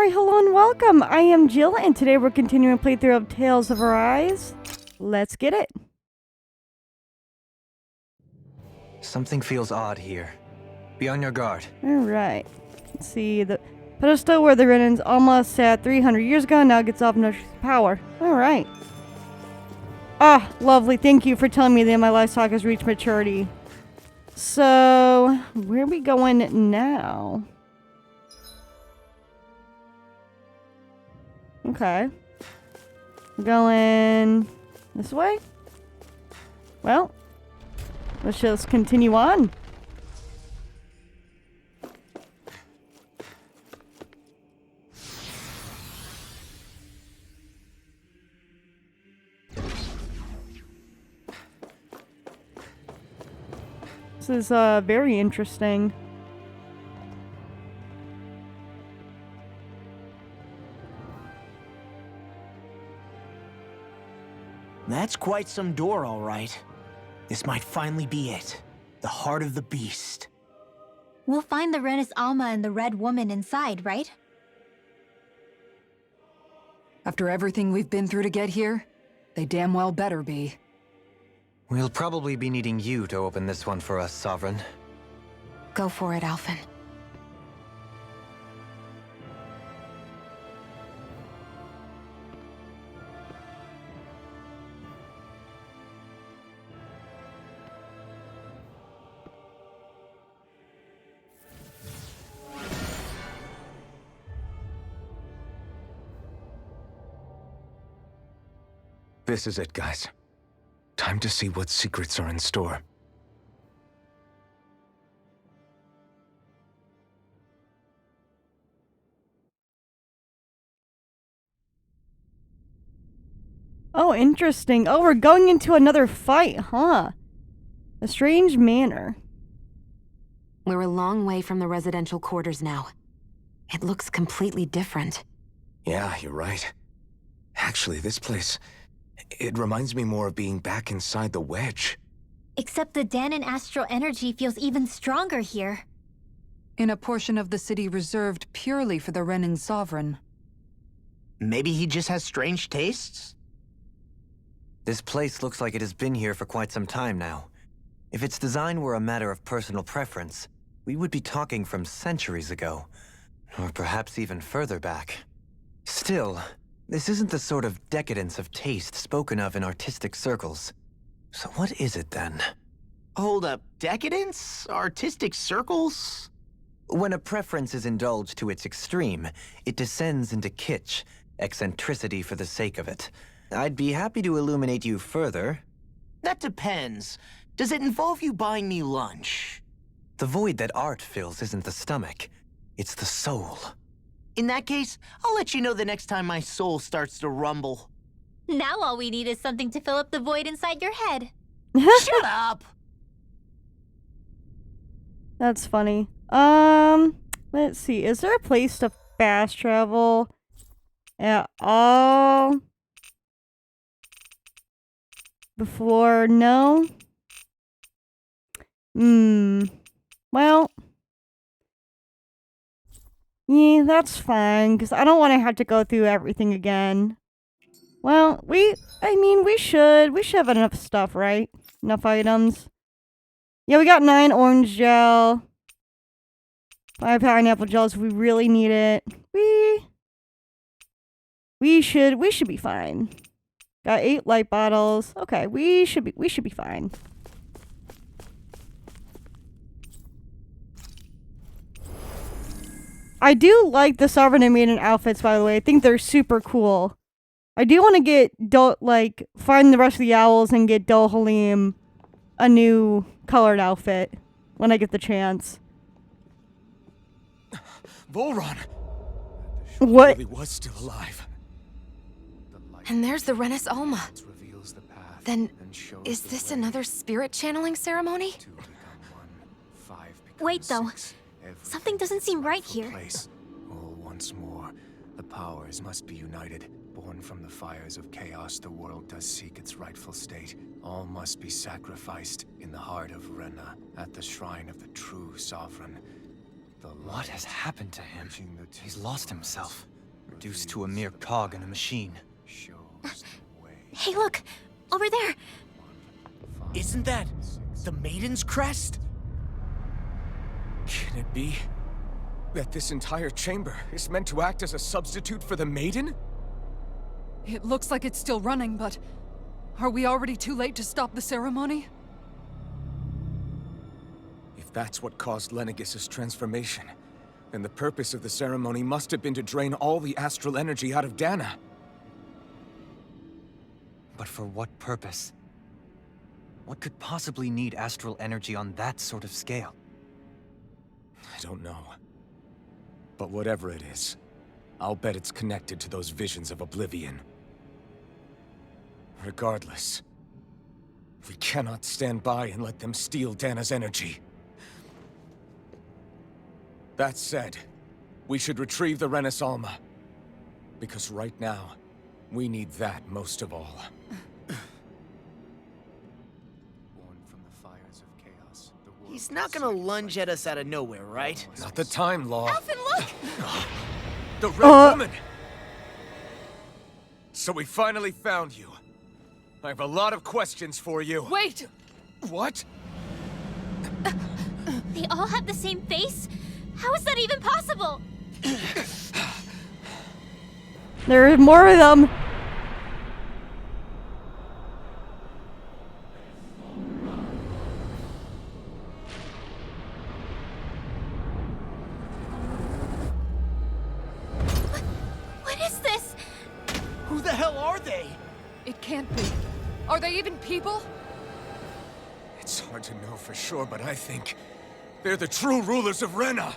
Why, hello and welcome. I am Jill, and today we're continuing playthrough of Tales of Arise. Let's get it. Something feels odd here. Be on your guard. Alright. Let's see. The pedestal where the Renans almost sat 300 years ago now gets off no power. Alright. Ah, lovely. Thank you for telling me that my livestock has reached maturity. So, where are we going now? Okay. We're going this way? Well, let's just continue on. This is very interesting. That's quite some door, all right. This might finally be it. The heart of the beast. We'll find the Rena's Alma and the Red Woman inside, right? After everything we've been through to get here, they damn well better be. We'll probably be needing you to open this one for us, Sovereign. Go for it, Alphen. This is it, guys. Time to see what secrets are in store. Oh, interesting. Oh, we're going into another fight, huh? A strange manner. We're a long way from the residential quarters now. It looks completely different. Yeah, you're right. Actually, this place... it reminds me more of being back inside the wedge. Except the Danon astral energy feels even stronger here. In a portion of the city reserved purely for the Renan Sovereign. Maybe he just has strange tastes? This place looks like it has been here for quite some time now. If its design were a matter of personal preference, we would be talking from centuries ago. Or perhaps even further back. Still, this isn't the sort of decadence of taste spoken of in artistic circles. So what is it then? Hold up, decadence? Artistic circles? When a preference is indulged to its extreme, it descends into kitsch, eccentricity for the sake of it. I'd be happy to illuminate you further. That depends. Does it involve you buying me lunch? The void that art fills isn't the stomach, it's the soul. In that case, I'll let you know the next time my soul starts to rumble. Now all we need is something to fill up the void inside your head. Shut up! That's funny. Let's see. Is there a place to fast travel at all? Before? No? Well... yeah, that's fine, because I don't want to have to go through everything again. Well, we should have enough stuff, right? Enough items. Yeah, we got 9 orange gel. 5 pineapple gels if we really need it. We should be fine. Got 8 light bottles. Okay, we should be fine. I do like the Sovereign and Maiden outfits, by the way. I think they're super cool. I do want to get, find the rest of the owls and get Dohalim a new colored outfit when I get the chance. Volron! What? Really was still alive. And there's the Rena's Alma. Then, is this another spirit channeling ceremony? Wait, though. Something doesn't seem right here. All once more, the powers must be united. Born from the fires of chaos, the world does seek its rightful state. All must be sacrificed in the heart of Rena, at the shrine of the true sovereign. What has happened to him? He's lost himself. reduced to a mere cog in a machine. Hey, look! Over there! Isn't that the Maiden's crest? Can it be that this entire chamber is meant to act as a substitute for the Maiden? It looks like it's still running, but are we already too late to stop the ceremony? If that's what caused Lenegis' transformation, then the purpose of the ceremony must have been to drain all the astral energy out of Dana. But for what purpose? What could possibly need astral energy on that sort of scale? I don't know. But whatever it is, I'll bet it's connected to those visions of oblivion. Regardless, we cannot stand by and let them steal Dana's energy. That said, we should retrieve the Rena Alma. Because right now, we need that most of all. He's not gonna lunge at us out of nowhere, right? Not the time, Law. Alphen, look! The Red Woman! So we finally found you. I have a lot of questions for you. Wait! What? They all have the same face? How is that even possible? There are more of them. What is this? Who the hell are they? It can't be. Are they even people? It's hard to know for sure, but I think they're the true rulers of Rena.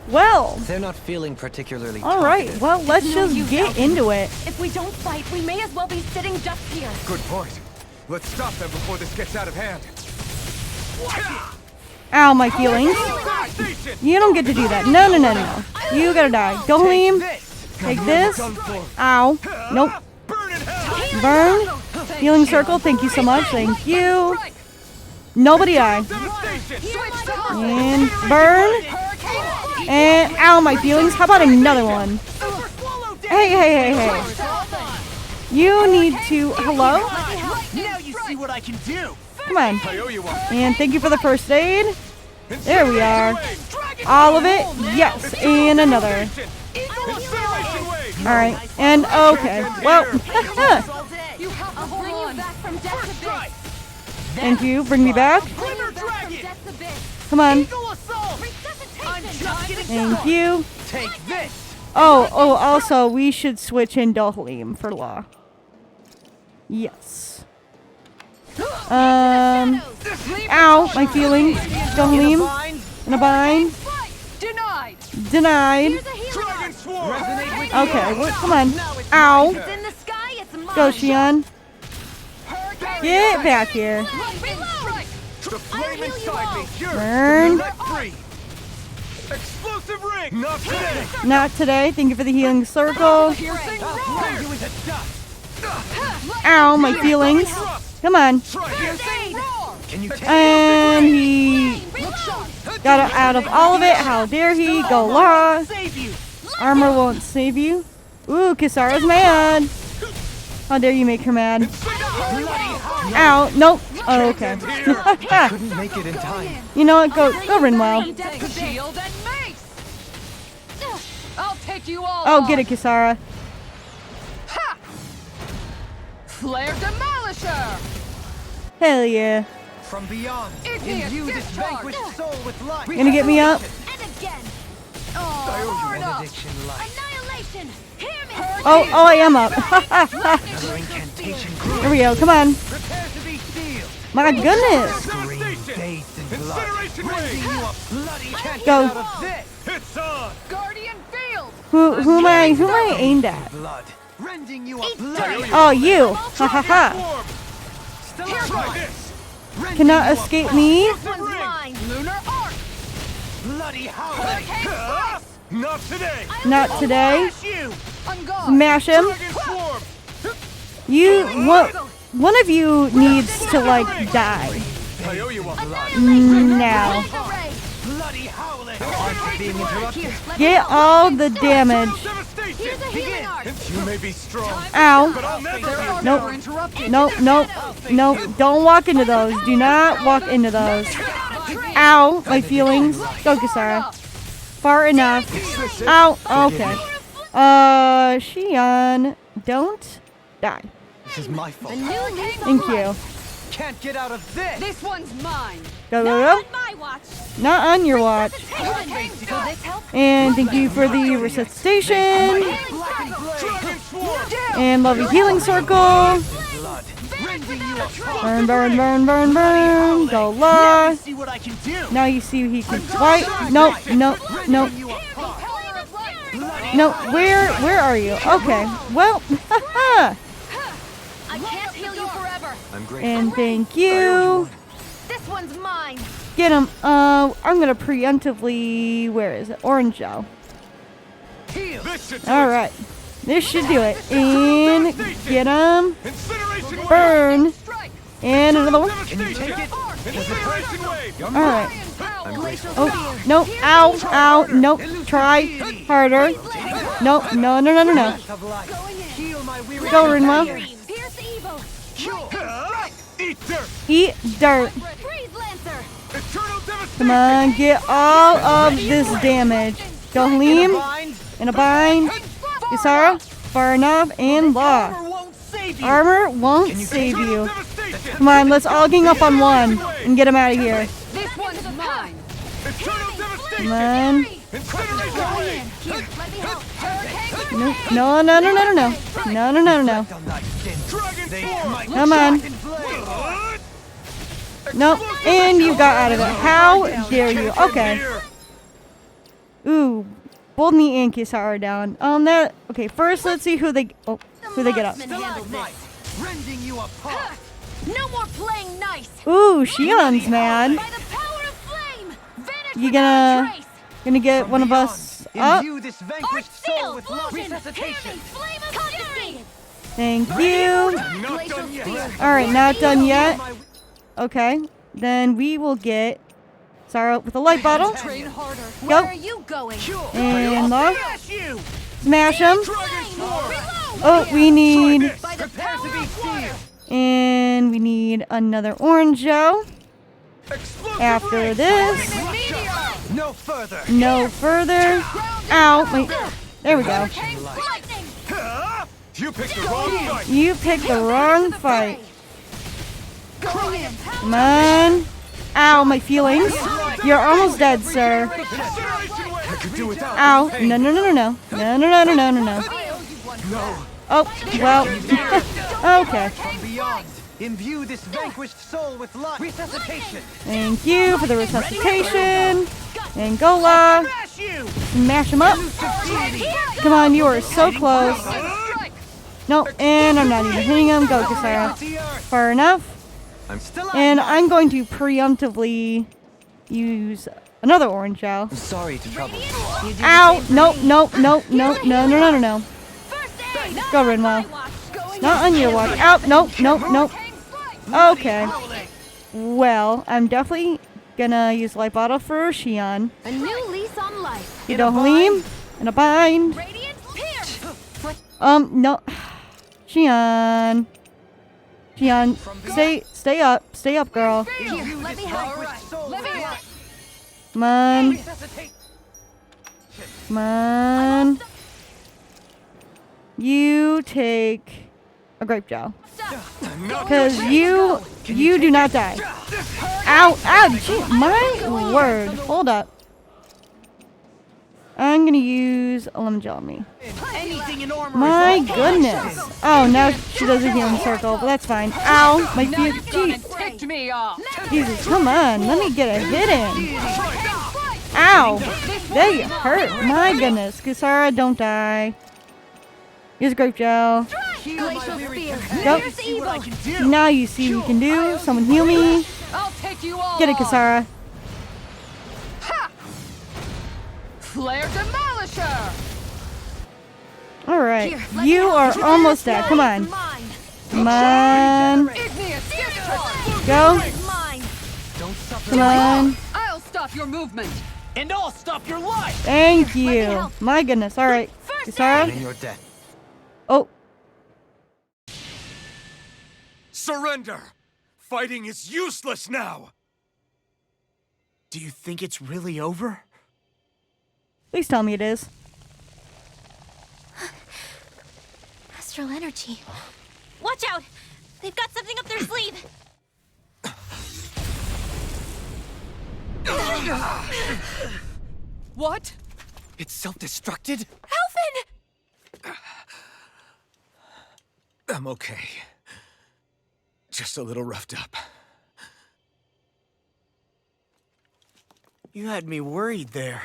Well, They're not feeling particularly all right. talkative. Well, let's It's no just use, get Alphen. into it. If we don't fight, we may as well be sitting ducks here. Good point. Let's stop them before this gets out of hand. Ow, my feelings. You don't get to do that. No, no, no, no. You gotta die. Dohalim, take this. Ow. Nope. Burn. Healing circle. Thank you so much. Thank you. Nobody die. And burn. And ow, my feelings. How about another one? Hey, hey, hey, hey. You need to. Hello? Now you see what I can do. Come on. I owe you one. And thank you for the first aid. There we are. All of it. Yes. And another. Alright. And okay. Well. You have to hold on. Thank you. Bring me back. Come on. Thank you. Take this. Oh, also, we should switch in Dohalim for Law. Yes. Ow, my feelings. Dohalim. In a bind. Denied! Denied. Dragon Swarm! Okay, well, come on. Ow. It's in the sky, it's mine. Go, Xion. Get back here. The flame inside me. You're Burn. let free. Explosive ring. Not today. Not today. Thank you for the healing circle. Piercing roar! Ow, my feelings. Come on. Piercing roar! Can you take And he got out of all of it. How dare he? Go Law. Save you. Armor won't save you. Ooh, Kisara's mad. How dare you make her mad? Ow. Nope. Oh, okay. couldn't make it in time? You know what? Go Rinwell. Take shield and mace! I'll take you all Oh, on. get it, Kisara. Ha! Flare Demolisher! Hell yeah. From beyond, Idiot discharge! soul with life. Gonna get me up? And again. Oh, hard up! Annihilation. Hear me. Oh, I am up. Another incantation. Here we go. Come on. Prepare to be sealed. My goodness. Green bathed in blood. Incineration ring. Bloody can't Go. get out of this. It's on. Guardian Field! Who am I aimed at? Blood. Rending you up. Bloody. Oh, you. Ha ha ha. Try this. Cannot escape me. One's mine. Lunar Arc! Bloody howl. Not today. Not today. You. I'm gone! Smash him. Dragon Swarm. You what? one of you needs to like die. I owe you one. Now. Bloody howling! Being interrupted. Get all the damage. Here's a healing art. You may be strong, Ow. but I'll never be. Nope. Interrupted. Nope, nope, nope. Don't walk into those. Do not walk into those. Ow, my feelings. Go, Kisara. Far enough. Ow, okay. Xion, don't die. This is my fault. Thank you. Can't get out of this. This one's mine. Go, go, go. My watch. Not on your watch. And thank you for the resuscitation. And love you healing circle. Burn, burn, burn, burn, burn. Go la. See what I can do. Now you see he can fight. Nope, nope, nope. No, where are you? Okay. Well, haha. I can't heal you forever. I'm grateful. And thank you. This one's mine. Get him. I'm gonna preemptively. Where is it? Orange gel. This should do All right. This should do it. And get him. Incineration wave. Burn. And another one. Devastation. Incineration wave. All right. I'm grateful. Oh, no. Ow, ow. Nope. Try harder. Nope. No, no, no, no, no. Go, Rinwa. Pierce evil. Eat dirt. Eat dirt. Freeze Lancer. Eternal devastation. Come on. Get all of this damage. Go, Liam. In a bind. Kisara. Far enough. And Law. Won't save you. Armor won't save you. Devastation. Come on, let's all gang up on one and get him out of here. This one's mine. Eternal devastation. Come on. Incineration wave. Here, let me help. Hurricane. No, no, no, no, no, no. No, no, no, no. Dragon form. Come on. Nope. And you got out of it. How dare you? Okay. Ooh. Bold Me and Kisara down. That. Okay, first let's see who they get up. Rending you apart. No more playing nice. Ooh, Shion's mad. By the power of flame. Vanish You without trace. gonna get one of us up? Imbue this Art vanquished soul seal. with Fusion. resuscitation. Hear me. Flame of fury. Thank you. Not done yet. Alright, not done yet. Okay. Then we will get Sarah with a light bottle. Train harder. Where Go. are you going? And Law. Smash you. Smash him. Reload. Oh, we need. By the power of water. And we need another orange gel. After this. No further. No further. Ow. Wait. There we go. Lightning. You picked the wrong fight. You picked the wrong fight. Come on. Ow, my feelings. You're almost dead, sir. Incineration wave. I could do without. Ow. No, no, no, no, no. No, no, no, no, no, no, no. Oh, well. Okay. Beyond. Imbue this vanquished soul with life. Resuscitation. Thank you for the resuscitation. And Gola. Smash you. Smash him up. Come on, you are so close. Nope, and I'm not even hitting him. Go, Kisara. Far enough. I'm still And I'm going to preemptively use another orange gel. I'm sorry to trouble. Ow! Nope, nope, nope, nope, no, no, no, no, no. First aid. Go, Rinwell. Going Not on your watch. Ow! Nope, nope, nope. Okay. Well, I'm definitely gonna use light bottle for Xion. A new lease on life. You know, Halim. In a bind. Radiant pierce. No. Xion. Xion, stay up, girl. Here, let me help. Let me help. Come on. Come on. You take a grape gel. Because you do not die. Ow, ow, gee, my word. Hold up. I'm gonna use a lemon gel on me. Anything in armor. My goodness. Oh, now she does a healing circle, but that's fine. Ow, my feet. Ticked me off. Jesus, come on. Let me get a hit in. Ow. They hurt. My goodness. Kisara, don't die. Use grape gel. Glacial spear. Go. Pierce evil. Now you see what you can do. Someone heal me. I'll take you all. Get it, on. Kisara. Flare Demolisher. Alright. Here, let me You help. are almost dead. Come on. Mine. Come on. Igneous discharge! Go. Mine. Don't suffer. Come on. I'll stop your movement! And I'll stop your life! Thank you. help. My goodness. All right. Kisara? In your death. Oh. Surrender! Fighting is useless now! Do you think it's really over? Please tell me it is. Astral energy. Watch out! They've got something up their sleeve! What? It's self-destructed? Alphen! I'm okay. Just a little roughed up. You had me worried there.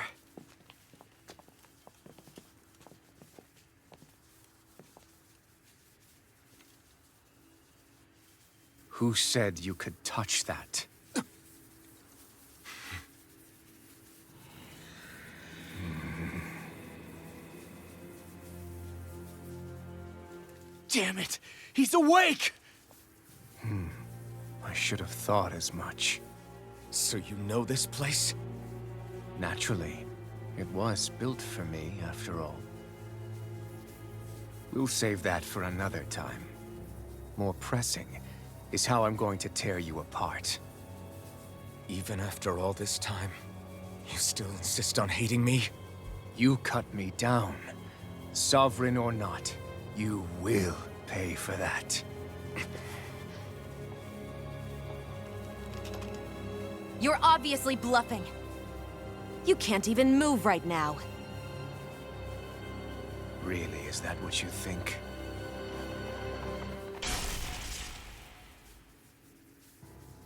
Who said you could touch that? Damn it! He's awake! I should have thought as much. So you know this place? Naturally. It was built for me, after all. We'll save that for another time. More pressing is how I'm going to tear you apart. Even after all this time, you still insist on hating me? You cut me down. Sovereign or not, you will pay for that. You're obviously bluffing. You can't even move right now. Really, is that what you think?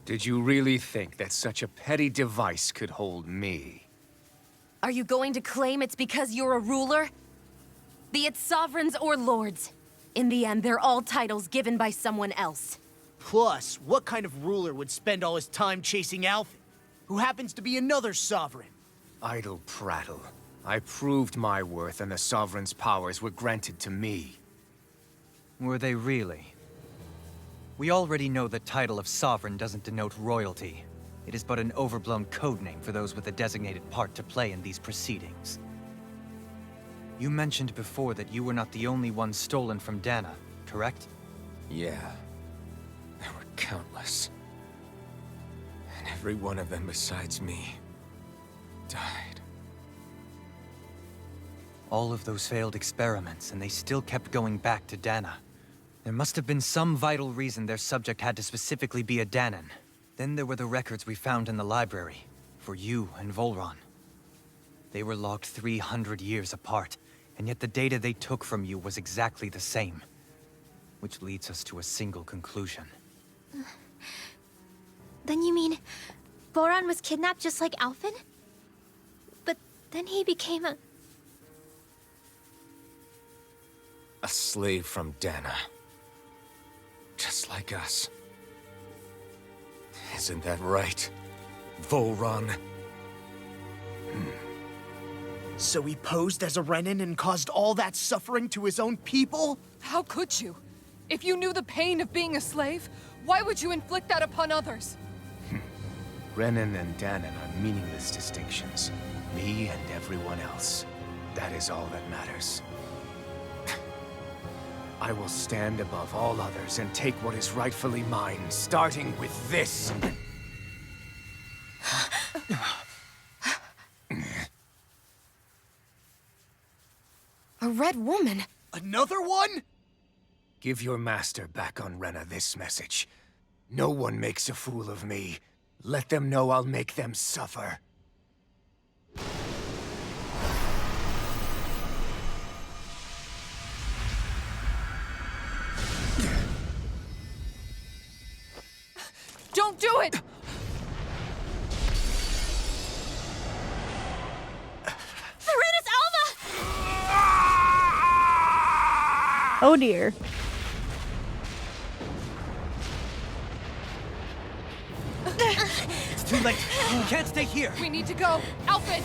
Did you really think that such a petty device could hold me? Are you going to claim it's because you're a ruler? Be it sovereigns or lords. In the end, they're all titles given by someone else. Plus, what kind of ruler would spend all his time chasing Alphen, who happens to be another sovereign? Idle prattle. I proved my worth and the Sovereign's powers were granted to me. Were they really? We already know the title of Sovereign doesn't denote royalty. It is but an overblown codename for those with a designated part to play in these proceedings. You mentioned before that you were not the only one stolen from Dana, correct? Yeah. There were countless. And every one of them besides me died. All of those failed experiments, and they still kept going back to Dana. There must have been some vital reason their subject had to specifically be a Danan. Then there were the records we found in the library, for you and Volron. They were logged 300 years apart, and yet the data they took from you was exactly the same. Which leads us to a single conclusion. Then you mean Boron was kidnapped just like Alphen? But then he became a... A slave from Dana. Just like us. Isn't that right, Volron? So he posed as a Renan and caused all that suffering to his own people? How could you? If you knew the pain of being a slave, why would you inflict that upon others? Renan and Danan are meaningless distinctions. Me and everyone else. That is all that matters. I will stand above all others and take what is rightfully mine, starting with this. A red woman? Another one? Give your master back on Rena this message. No one makes a fool of me. Let them know I'll make them suffer. Don't do it! Serenus Alma! Oh dear. It's too late. We can't stay here. We need to go. Alphen!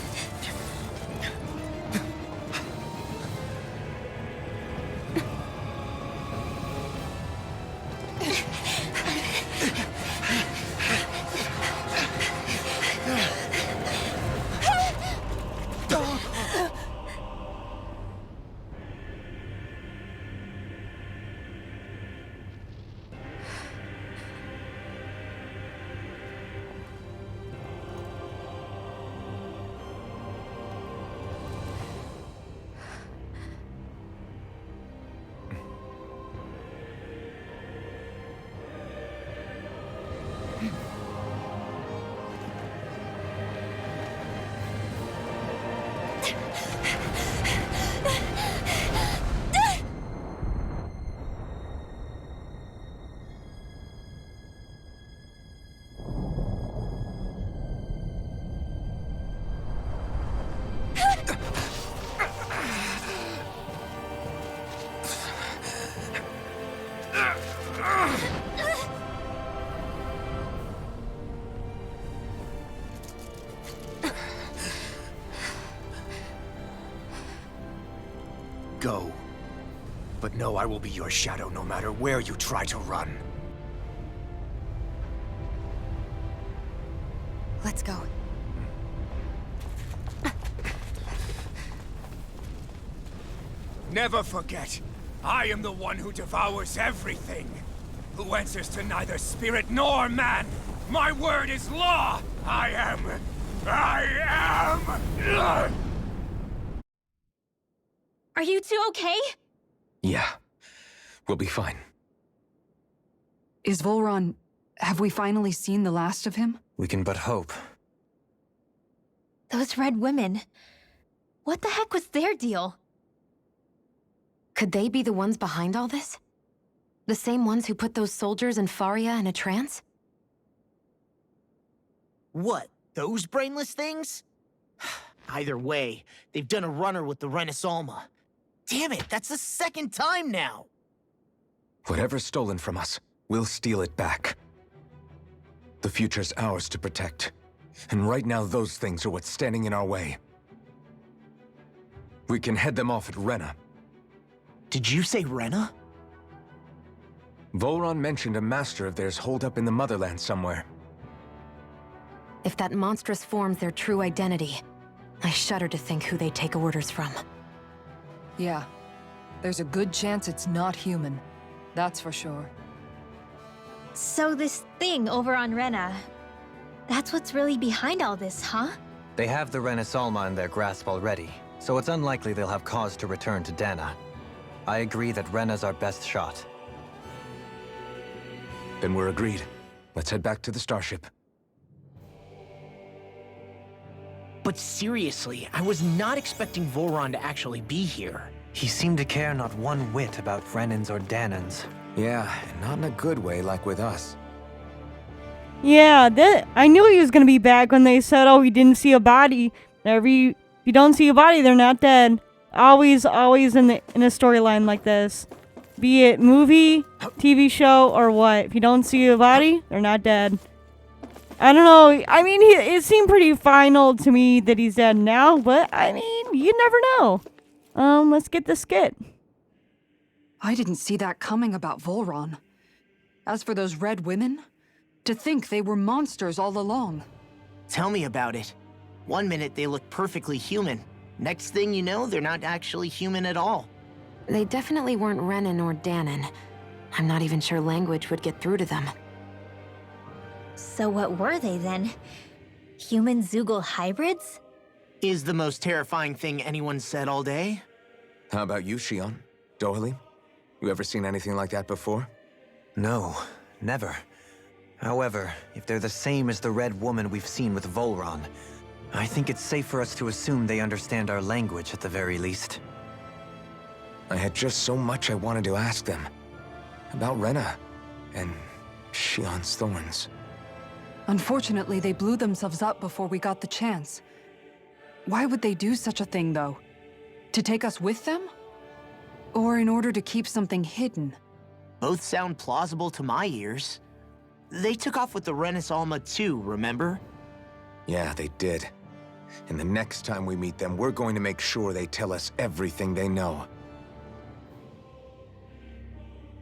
go. But know I will be your shadow no matter where you try to run. Let's go. Never forget, I am the one who devours everything. Who answers to neither spirit nor man. My word is law. I am. Are you two okay? Yeah, we'll be fine. Is Volron... Have we finally seen the last of him? We can but hope. Those red women. What the heck was their deal? Could they be the ones behind all this? The same ones who put those soldiers in Faria in a trance? What, those brainless things? Either way, they've done a runner with the Renasolma. Damn it, that's the second time now! Whatever's stolen from us, we'll steal it back. The future's ours to protect. And right now, those things are what's standing in our way. We can head them off at Rena. Did you say Rena? Volron mentioned a master of theirs holed up in the motherland somewhere. If that monstrous form's their true identity, I shudder to think who they take orders from. Yeah. There's a good chance it's not human. That's for sure. So this thing over on Rena, that's what's really behind all this, huh? They have the Renasolma in their grasp already, so it's unlikely they'll have cause to return to Dana. I agree that Rena's our best shot. Then we're agreed. Let's head back to the starship. But seriously, I was not expecting Volron to actually be here. He seemed to care not one whit about Renans or Danans. Yeah, not in a good way like with us. Yeah, I knew he was gonna be back when they said, "Oh, he didn't see a body." If you don't see a body, they're not dead. Always in a storyline like this, be it movie, TV show, or what. If you don't see a body, they're not dead. I don't know. I mean, it seemed pretty final to me that he's dead now, but I mean, you never know. Let's get the skit. I didn't see that coming about Volron. As for those red women, to think they were monsters all along. Tell me about it. One minute they look perfectly human. Next thing you know, they're not actually human at all. They definitely weren't Renan or Danan. I'm not even sure language would get through to them. So what were they then? Human Zoogle hybrids? Is the most terrifying thing anyone said all day? How about you, Shion? Dohalim? You ever seen anything like that before? No, never. However, if they're the same as the red woman we've seen with Volron, I think it's safe for us to assume they understand our language at the very least. I had just so much I wanted to ask them. About Rena, and Shion's thorns. Unfortunately, they blew themselves up before we got the chance. Why would they do such a thing, though? To take us with them? Or in order to keep something hidden? Both sound plausible to my ears. They took off with the Renasolma too, remember? Yeah, they did. And the next time we meet them, we're going to make sure they tell us everything they know.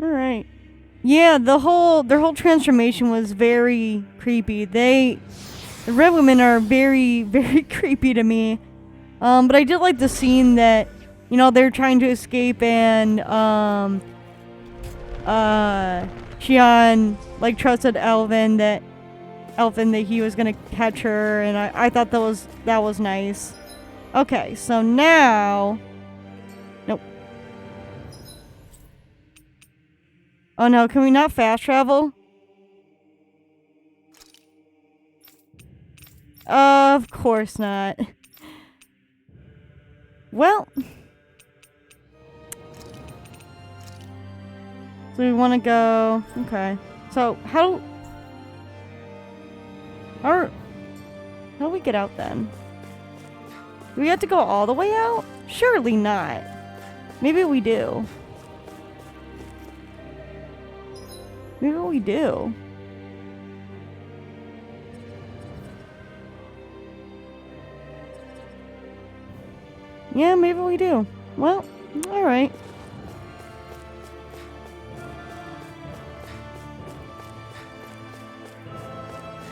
Alright. Yeah, their whole transformation was very creepy. The red women are very, very creepy to me. But I did like the scene that, you know, they're trying to escape and, Shion, like, trusted Elvin that he was gonna catch her, and I thought that was nice. Okay, so now... Nope. Oh no, can we not fast travel? Of course not. Well... So we want to go... Okay. So, how do we get out then? Do we have to go all the way out? Surely not. Maybe we do. Maybe we do. Yeah, maybe we do. Well, All right.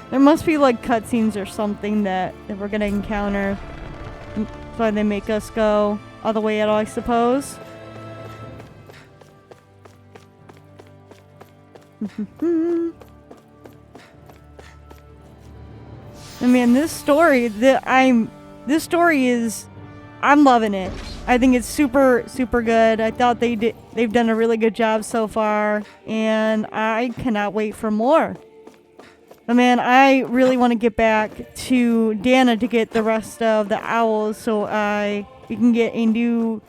There must be like cutscenes or something that we're gonna encounter. That's why they make us go all the way out, I suppose. I mean, this story I'm loving it. I think it's super good. I thought they've done a really good job so far, and I cannot wait for more. But man, I really want to get back to Dana to get the rest of the owls so we can get a new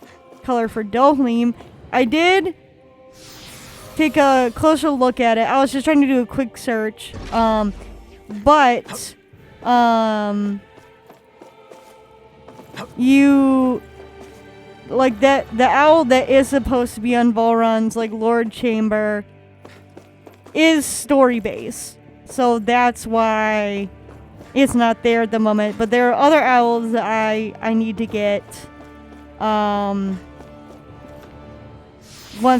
color for Dohlim. I did take a closer look at it. I was just trying to do a quick search. But you like that the owl that is supposed to be on Volrun's like Lord Chamber is story based. So that's why it's not there at the moment. But there are other owls that I need to get once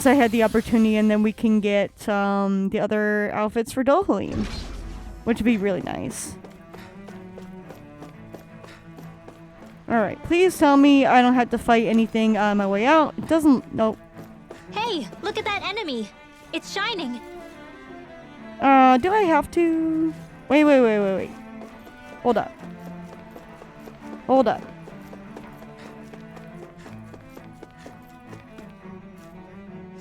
I had the opportunity, and then we can get the other outfits for Dohlim, which would be really nice. Alright, please tell me I don't have to fight anything on my way out. It doesn't... Nope. Hey, look at that enemy. It's shining. Do I have to... Wait. Hold up.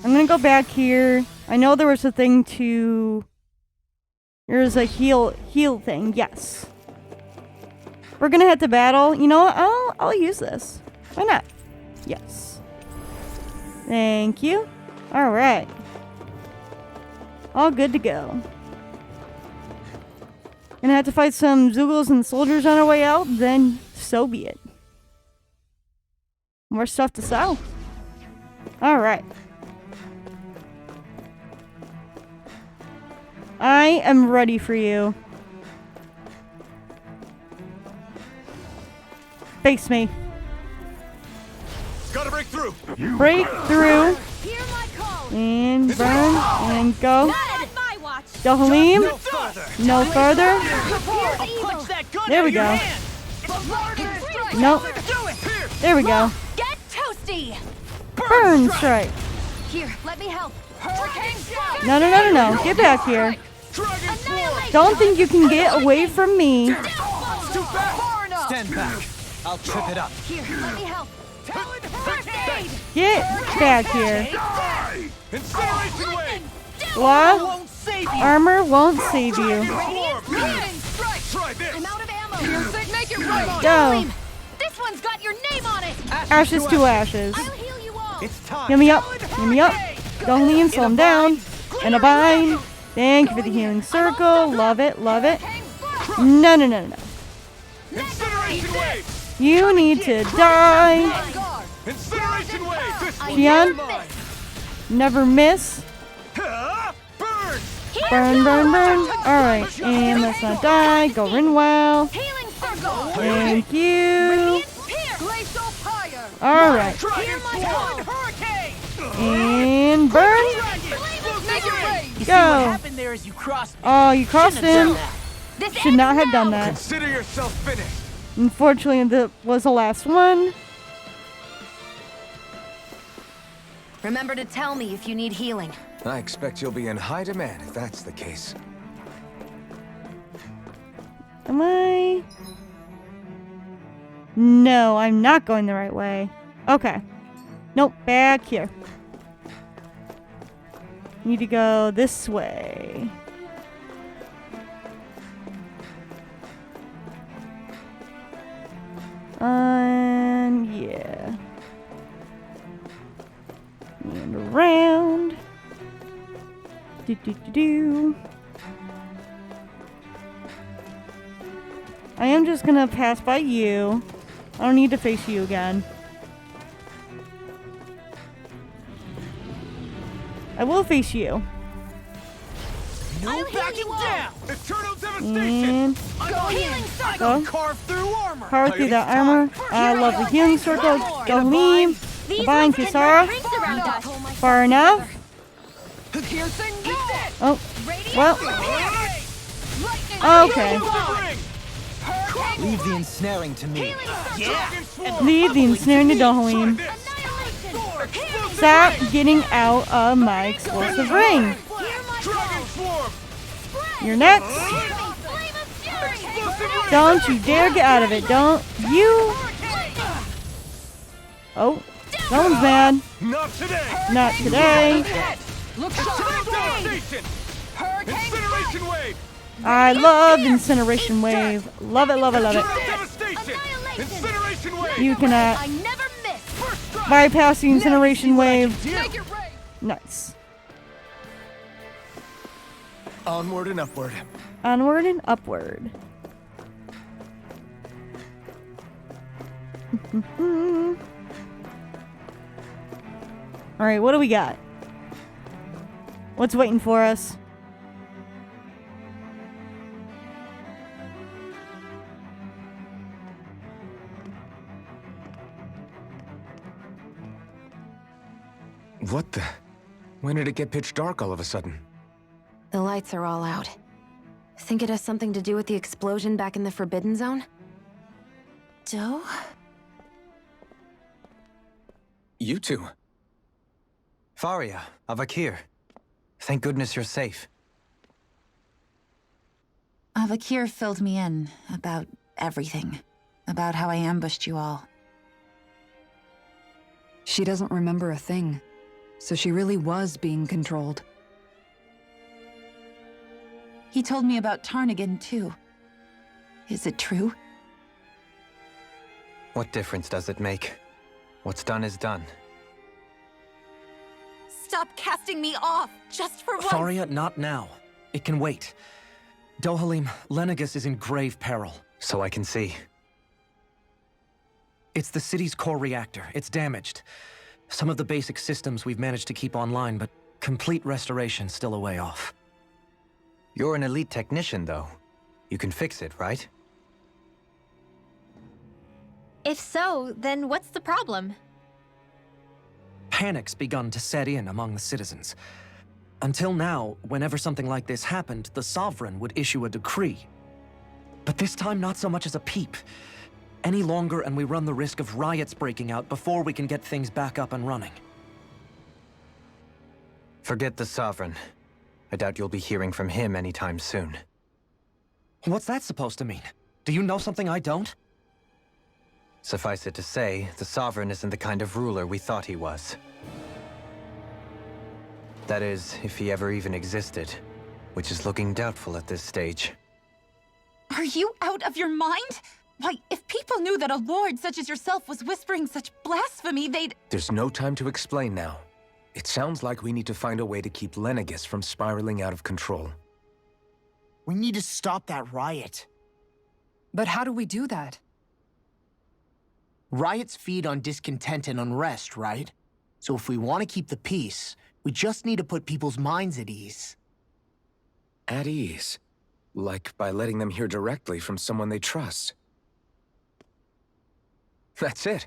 I'm gonna go back here. I know there was a thing to... There's a heal thing, yes. We're gonna have to battle. You know what? I'll use this. Why not? Yes. Thank you. Alright. All good to go. Gonna have to fight some Zoogles and soldiers on our way out, then so be it. More stuff to sell. Alright. I am ready for you. Face me. Gotta break through. Break through. Hear my call. And burn. And go. Not at my watch. Dohlim. No further. No further. Here's evil. Punch that gun There out we of your go. hand. Nope. Do it. There we go. Get toasty. Burn strike. Here, let me help. Hurricane strike. No. Get back here. Annihilate. Don't think you can get away from me. Far enough. Stand back. I'll trip it up. Here, let me help. First aid. Get back here. Incineration wave. What? Won't save you. Armor won't save you. Radiant beaming strike. Try this. I'm out of ammo. Make it right. Go. This one's got your name on it. Ashes to ashes. I'll heal you all. It's time. Give me up. Dohlim, slow him down. In a bind. Thank you for the healing circle. Love it. No. Incineration wave. You need to die. Incineration wave. This one. Kian, never miss. Burn. Burn. Alright, and let's not die. Go Rinwell. Healing circle. Thank you. Glacial fire. Alright, Dragon swarm. Hurricane. and burn. Make it rain. You see what Go. happened there as you crossed me? Oh, you crossed Shouldn't have him. done that. Should not have done that. Consider yourself finished. Unfortunately, that was the last one. Remember to tell me if you need healing. I expect you'll be in high demand if that's the case. Am I? No, I'm not going the right way. Okay. Nope, back here. Need to go this way. Yeah. And around. Do. I am just gonna pass by you. I don't need to face you again. I will face you. No backing down. Eternal devastation. And Healing circle. go. Carve through armor. Power through that armor. I love the healing circle. Dohlim. These Goodbye, ones Kisara. can rings around us. Far enough. Piercing roll. Oh, Radiant well. Lightning. Okay. Hurricane. Leave the ensnaring to me. Yeah. Leave the ensnaring to Dohalim. annihilation. Stop getting out of my explosive ring. You're next. Flame of fury. Don't you dare get out of it. Don't you. Oh, someone's mad. Not today! Not today. Look sharp. Hurricane. Incineration wave! I love Incineration Wave. Love it, love it, love it. Devastation! Incineration wave! You cannot I never miss. bypass the Incineration Wave. Make it rain. Nice. Onward and upward. Onward and upward. Alright, what do we got? What's waiting for us? What the? When did it get pitch dark all of a sudden? The lights are all out. Think it has something to do with the explosion back in the Forbidden Zone? Doe? You two. Faria, Avakir. Thank goodness you're safe. Avakir filled me in about everything. About how I ambushed you all. She doesn't remember a thing. So she really was being controlled. He told me about Tarnigan, too. Is it true? What difference does it make? What's done is done. Stop casting me off, just for once! Faria, not now. It can wait. Dohalim, Lenegis is in grave peril. So I can see. It's the city's core reactor. It's damaged. Some of the basic systems we've managed to keep online, but complete restoration's still a way off. You're an elite technician, though. You can fix it, right? If so, then what's the problem? Panic's begun to set in among the citizens. Until now, whenever something like this happened, the Sovereign would issue a decree. But this time, not so much as a peep. Any longer, and we run the risk of riots breaking out before we can get things back up and running. Forget the Sovereign. I doubt you'll be hearing from him anytime soon. What's that supposed to mean? Do you know something I don't? Suffice it to say, the Sovereign isn't the kind of ruler we thought he was. That is, if he ever even existed, which is looking doubtful at this stage. Are you out of your mind? Why, if people knew that a lord such as yourself was whispering such blasphemy, they'd— There's no time to explain now. It sounds like we need to find a way to keep Lenegis from spiraling out of control. We need to stop that riot. But how do we do that? Riots feed on discontent and unrest, right? So if we want to keep the peace, we just need to put people's minds at ease. At ease? Like by letting them hear directly from someone they trust. That's it.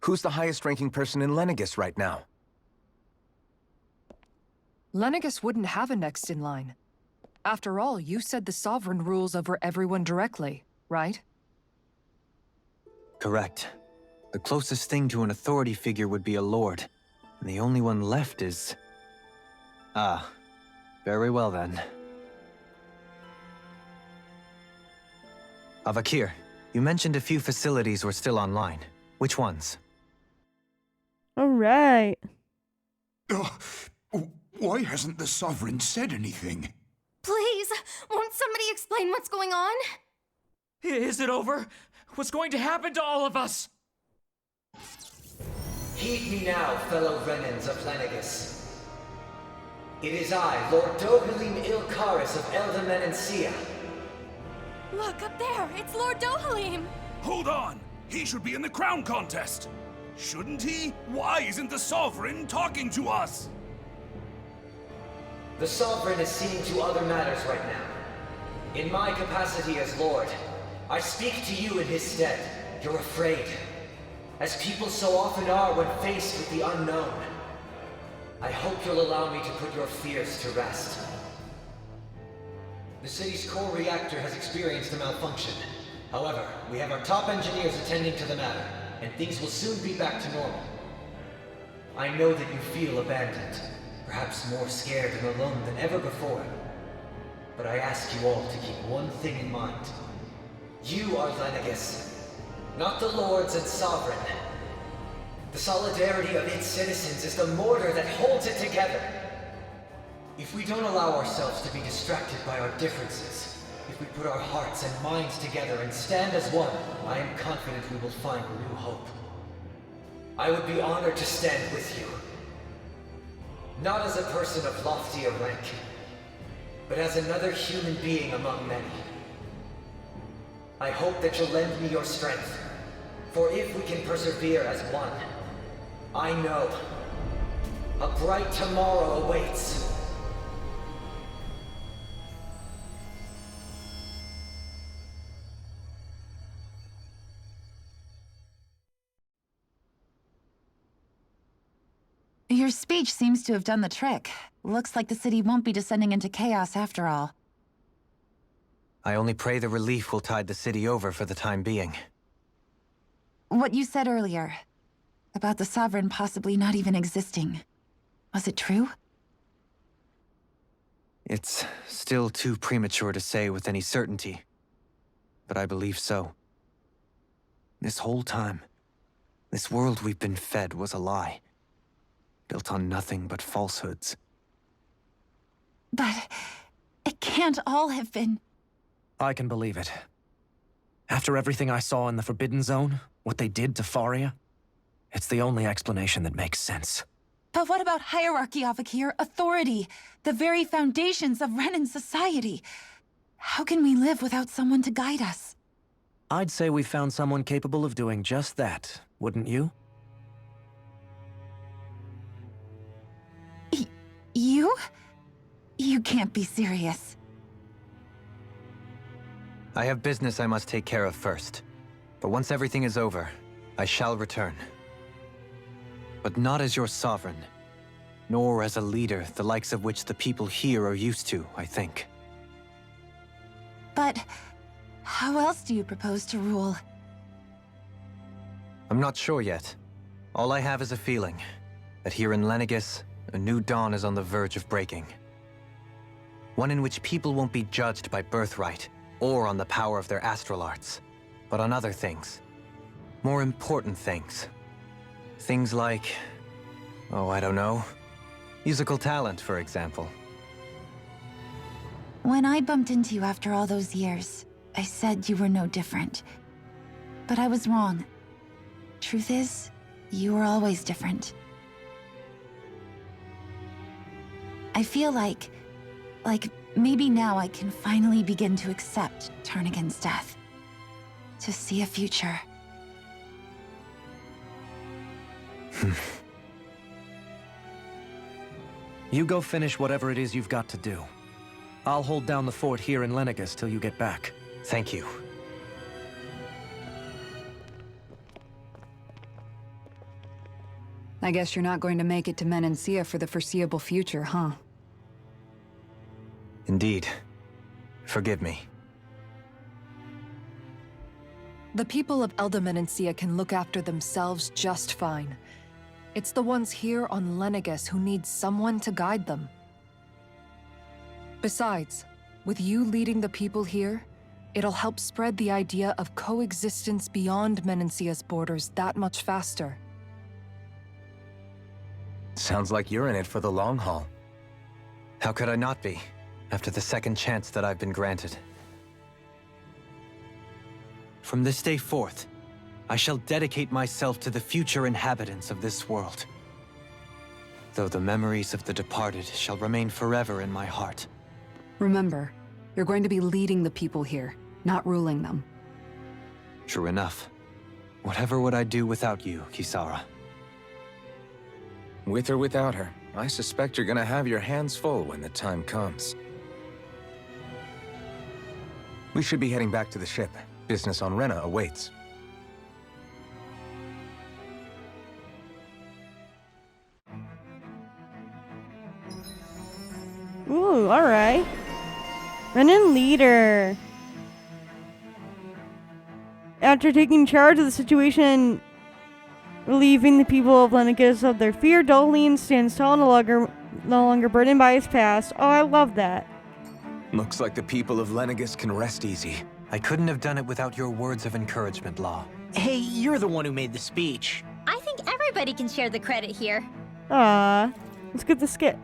Who's the highest-ranking person in Lenegis right now? Lenegis wouldn't have a next in line. After all, you said the Sovereign rules over everyone directly, right? Correct. The closest thing to an authority figure would be a lord. And the only one left is... Ah. Very well then. Avakir, you mentioned a few facilities were still online. Which ones? Alright. Why hasn't the Sovereign said anything? Please, won't somebody explain what's going on? Is it over? What's going to happen to all of us? Heed me now, fellow Renans of Lenegis. It is I, Lord Dohalim Ilkaris of Eldamen and Sia. Look, up there! It's Lord Dohalim! Hold on! He should be in the crown contest! Shouldn't he? Why isn't the Sovereign talking to us? The Sovereign is seeing to other matters right now. In my capacity as Lord, I speak to you in his stead. You're afraid. as people so often are when faced with the unknown. I hope you'll allow me to put your fears to rest. The city's core reactor has experienced a malfunction. However, we have our top engineers attending to the matter, and things will soon be back to normal. I know that you feel abandoned, perhaps more scared and alone than ever before. But I ask you all to keep one thing in mind. You are Lenegis, not the Lords and Sovereign. The solidarity of its citizens is the mortar that holds it together. If we don't allow ourselves to be distracted by our differences, if we put our hearts and minds together and stand as one, I am confident we will find new hope. I would be honored to stand with you. Not as a person of loftier rank, but as another human being among many. I hope that you'll lend me your strength, for if we can persevere as one, I know a bright tomorrow awaits. Your speech seems to have done the trick. Looks like the city won't be descending into chaos after all. I only pray the relief will tide the city over for the time being. What you said earlier, about the Sovereign possibly not even existing, was it true? It's still too premature to say with any certainty, but I believe so. This whole time, this world we've been fed was a lie, built on nothing but falsehoods. But it can't all have been... I can believe it. After everything I saw in the Forbidden Zone, what they did to Faria, it's the only explanation that makes sense. But what about hierarchy, Avakir? Authority? The very foundations of Renan society? How can we live without someone to guide us? I'd say we found someone capable of doing just that, wouldn't you? You? You can't be serious. I have business I must take care of first. But once everything is over, I shall return. But not as your sovereign, nor as a leader the likes of which the people here are used to, I think. But how else do you propose to rule? I'm not sure yet. All I have is a feeling that here in Lenegis, a new dawn is on the verge of breaking. One in which people won't be judged by birthright or on the power of their astral arts, but on other things. More important things. Things like, oh, I don't know, musical talent, for example. When I bumped into you after all those years, I said you were no different. But I was wrong. Truth is, you were always different. I feel like maybe now I can finally begin to accept Tarnigan's death. To see a future. You go finish whatever it is you've got to do. I'll hold down the fort here in Lenegis till you get back. Thank you. I guess you're not going to make it to Menancia for the foreseeable future, huh? Indeed. Forgive me. The people of Elda Menancia can look after themselves just fine. It's the ones here on Lenegis who need someone to guide them. Besides, with you leading the people here, it'll help spread the idea of coexistence beyond Menancia's borders that much faster. Sounds like you're in it for the long haul. How could I not be, after the second chance that I've been granted? From this day forth, I shall dedicate myself to the future inhabitants of this world. Though the memories of the departed shall remain forever in my heart. Remember, you're going to be leading the people here, not ruling them. True enough. Whatever would I do without you, Kisara? With or without her, I suspect you're gonna have your hands full when the time comes. We should be heading back to the ship. Business on Rena awaits. Renan leader. After taking charge of the situation, relieving the people of Lenegis of their fear, Dohalim stands tall, no longer burdened by his past. Oh, I love that. Looks like the people of Lenegis can rest easy. I couldn't have done it without your words of encouragement, Law. Hey, you're the one who made the speech. I think everybody can share the credit here. Ah, let's get the skit.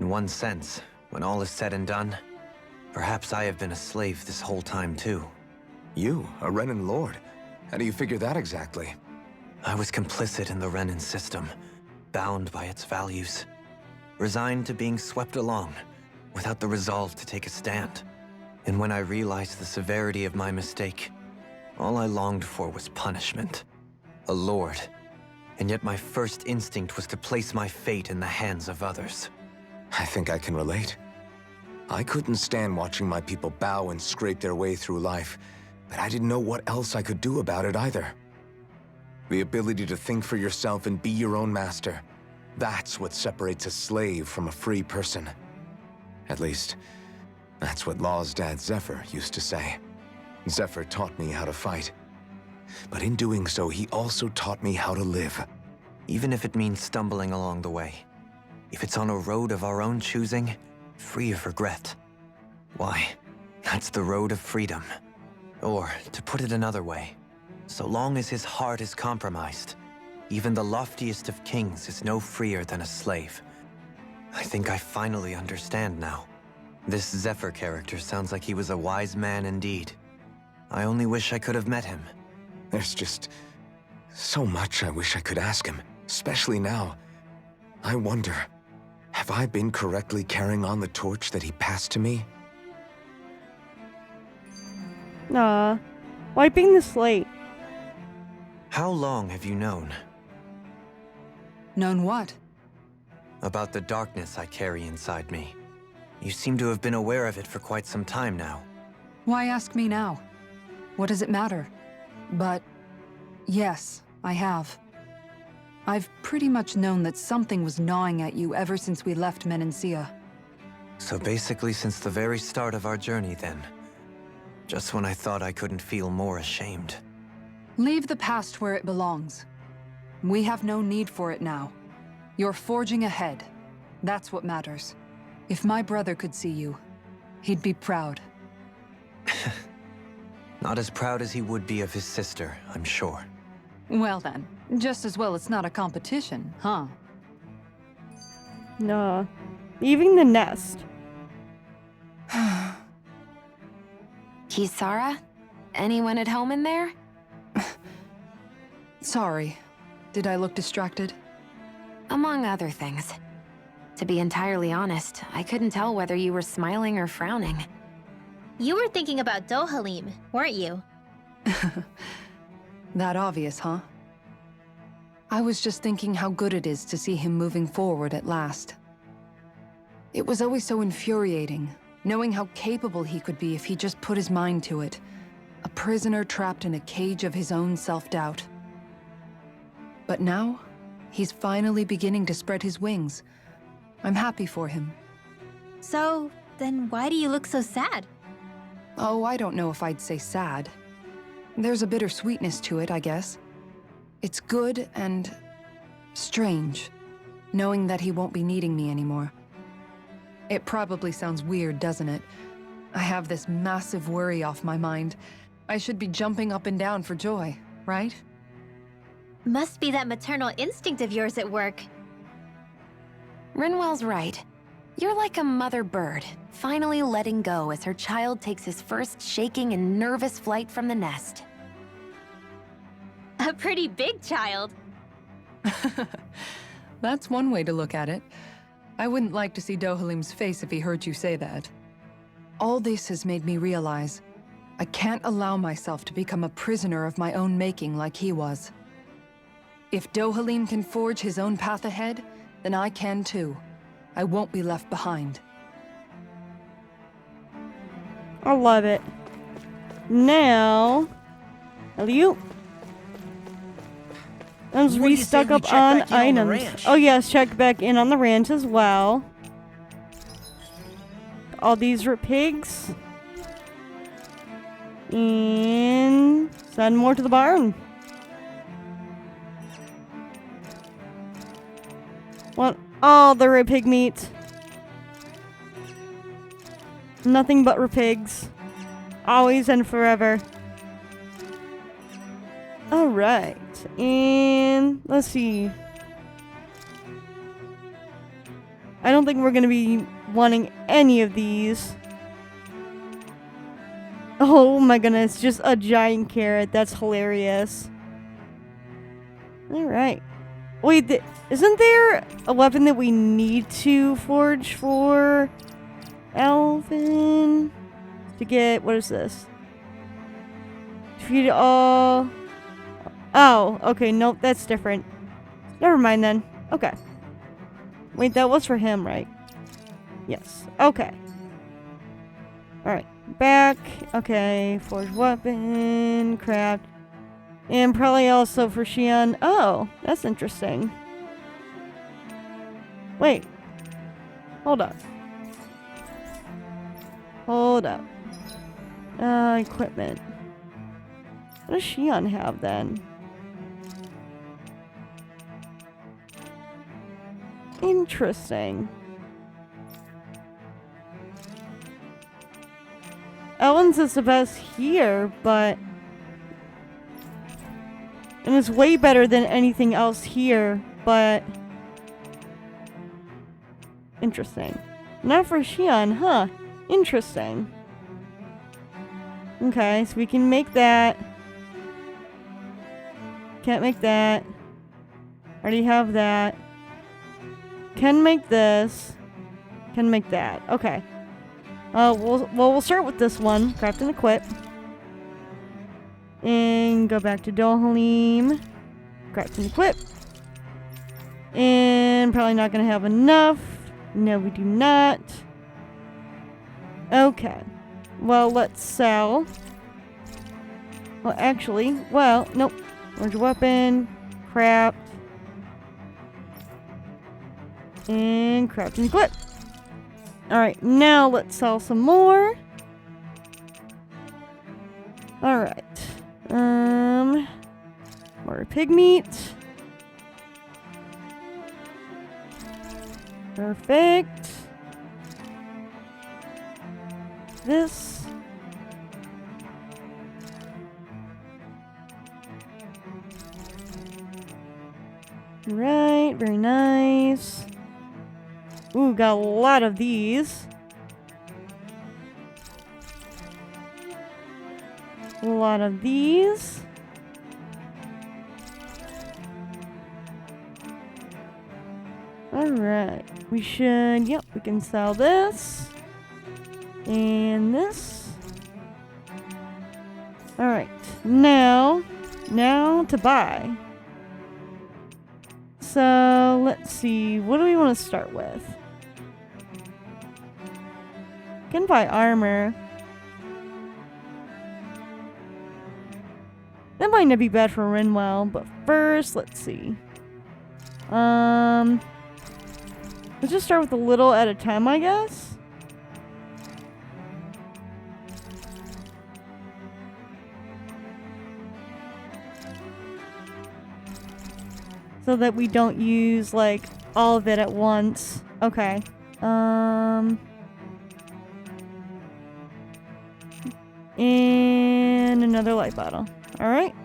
In one sense, when all is said and done, perhaps I have been a slave this whole time too. You, a Renan Lord? How do you figure that exactly? I was complicit in the Renan system, bound by its values, resigned to being swept along, without the resolve to take a stand. And when I realized the severity of my mistake, all I longed for was punishment. A lord. And yet my first instinct was to place my fate in the hands of others. I think I can relate. I couldn't stand watching my people bow and scrape their way through life, but I didn't know what else I could do about it either. The ability to think for yourself and be your own master, that's what separates a slave from a free person. At least, that's what Law's dad Zephyr used to say. Zephyr taught me how to fight. But in doing so, he also taught me how to live. Even if it means stumbling along the way. If it's on a road of our own choosing, free of regret. Why, that's the road of freedom. Or, to put it another way, so long as his heart is compromised, even the loftiest of kings is no freer than a slave. I think I finally understand now. This Zephyr character sounds like he was a wise man indeed. I only wish I could have met him. There's just so much I wish I could ask him, especially now. I wonder, have I been correctly carrying on the torch that he passed to me? Nah, wiping the slate. How long have you known? Known what? About the darkness I carry inside me. You seem to have been aware of it for quite some time now. Why ask me now? What does it matter? But yes, I have. I've pretty much known that something was gnawing at you ever since we left Menancia. So basically since the very start of our journey then. Just when I thought I couldn't feel more ashamed. Leave the past where it belongs. We have no need for it now. You're forging ahead. That's what matters. If my brother could see you, he'd be proud. Not as proud as he would be of his sister, I'm sure. Well then, just as well it's not a competition, huh? Nah, leaving the nest. Kisara? Anyone at home in there? Sorry. Did I look distracted? Among other things. To be entirely honest, I couldn't tell whether you were smiling or frowning. You were thinking about Dohalim, weren't you? That obvious, huh? I was just thinking how good it is to see him moving forward at last. It was always so infuriating, knowing how capable he could be if he just put his mind to it. A prisoner trapped in a cage of his own self-doubt. But now, he's finally beginning to spread his wings. I'm happy for him. So, then why do you look so sad? Oh, I don't know if I'd say sad. There's a bittersweetness to it, I guess. It's good and strange, knowing that he won't be needing me anymore. It probably sounds weird, doesn't it? I have this massive worry off my mind. I should be jumping up and down for joy, right? Must be that maternal instinct of yours at work. Rinwell's right. You're like a mother bird, finally letting go as her child takes his first shaking and nervous flight from the nest. A pretty big child. That's one way to look at it. I wouldn't like to see Dohalim's face if he heard you say that. All this has made me realize I can't allow myself to become a prisoner of my own making like he was. If Dohalim can forge his own path ahead, then I can too. I won't be left behind. I love it. Now, Elliot. Let's What do you say restock we up check on back in on the items. ranch? Oh yes, check back in on the ranch as well. all these pigs. And send more to the barn. Want all the pig meat. Nothing but pigs. Always and forever. Alright. And let's see. I don't think we're going to be wanting any of these. Oh my goodness, just a giant carrot. That's hilarious. Alright. Wait, isn't there a weapon that we need to forge for Alvin? To get, what is this? Defeat all... Oh, okay, nope, that's different. Never mind then. Okay. Wait, that was for him, right? Yes. Okay. Alright. Back. Okay. Forge weapon. Craft. And probably also for Xian. Oh, that's interesting. Wait. Hold up. Hold up. Equipment. What does Xian have then? Interesting. Ellen's is the best here, but... And it's way better than anything else here, but... Interesting. Not for Xian, huh? Interesting. Okay, so we can make that. Can't make that. Already have that. Can make this. Can make that. Okay. We'll start with this one. Craft and equip. And go back to Dohalim. Craft and equip. And probably not going to have enough. No, we do not. Okay. Well, let's sell. Well, actually, nope. Large weapon. Craft. And craft and equip. Alright, now let's sell some more. Alright. More pig meat. Perfect. This. Right, very nice. Ooh, got a lot of these. A lot of these. Alright. We should, yep, we can sell this. And this. Alright. Now to buy. So, let's see. What do we want to start with? Can buy armor. That might not be bad for Rinwell, but first, let's see. Let's just start with a little at a time, I guess. So that we don't use, like, all of it at once. Okay. And another light bottle. Alright.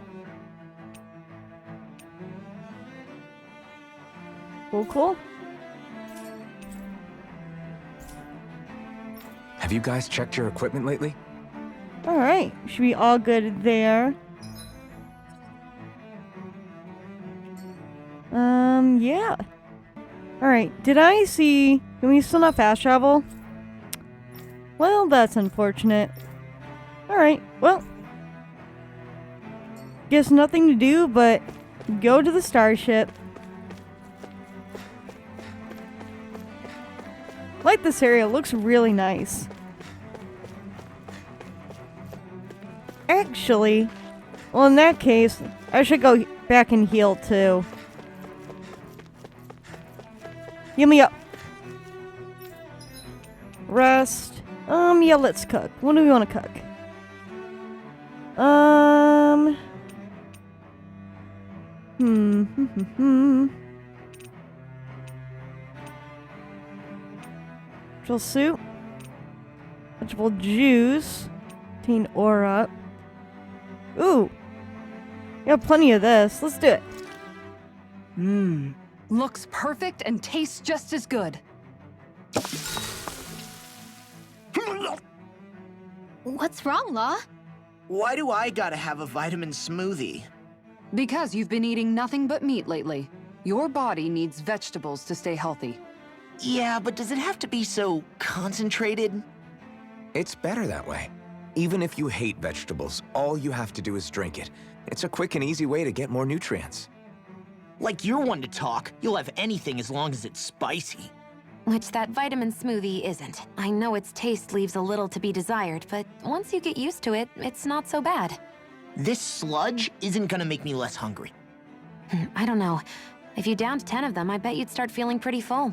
Cool. Have you guys checked your equipment lately? Alright. Should be all good there. Yeah. Alright, did I see... Can we still not fast travel? Well, that's unfortunate. Alright, well. Guess nothing to do but go to the starship. Like this area, looks really nice. Actually, well, in that case, I should go back and heal too. Heal me up. Rest. Yeah, let's cook. What do we want to cook? Vegetable soup. Vegetable juice. Teen aura. Ooh. We have plenty of this. Let's do it. Looks perfect and tastes just as good. What's wrong, Law? Why do I gotta have a vitamin smoothie? Because you've been eating nothing but meat lately. Your body needs vegetables to stay healthy. Yeah, but does it have to be so concentrated? It's better that way. Even if you hate vegetables, all you have to do is drink it. It's a quick and easy way to get more nutrients. Like you're one to talk. You'll have anything as long as it's spicy. Which that vitamin smoothie isn't. I know its taste leaves a little to be desired, but once you get used to it, it's not so bad. This sludge isn't gonna make me less hungry. I don't know. If you downed 10 of them, I bet you'd start feeling pretty full.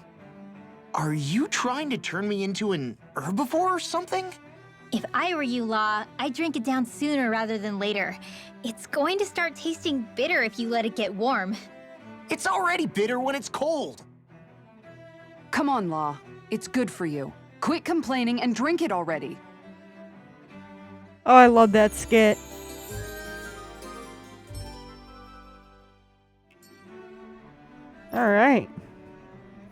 Are you trying to turn me into an herbivore or something? If I were you, Law, I'd drink it down sooner rather than later. It's going to start tasting bitter if you let it get warm. It's already bitter when it's cold. Come on, Law. It's good for you. Quit complaining and drink it already. Oh, I love that skit. Alright.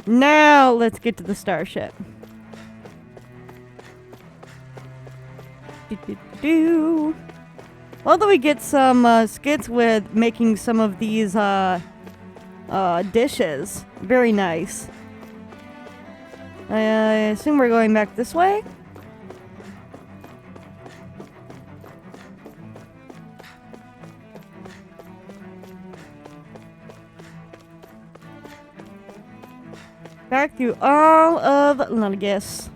Now, let's get to the starship. Well, though we get some skits with making some of these dishes. Very nice. I assume we're going back this way? Back through all of Lenegis.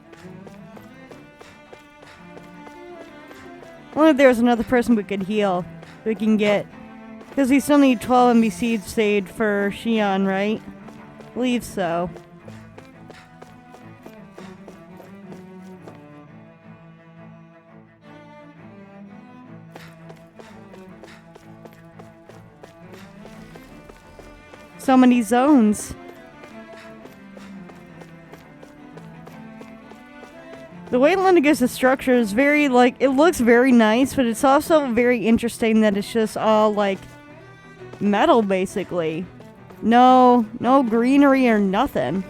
I wonder if there's another person we could heal. We can get. Because we still need 12 NBC saved for Xion, right? I believe so. So many zones. The way Lenegis is structured is very, like, it looks very nice, but it's also very interesting that it's just all, like, metal, basically. No greenery or nothing.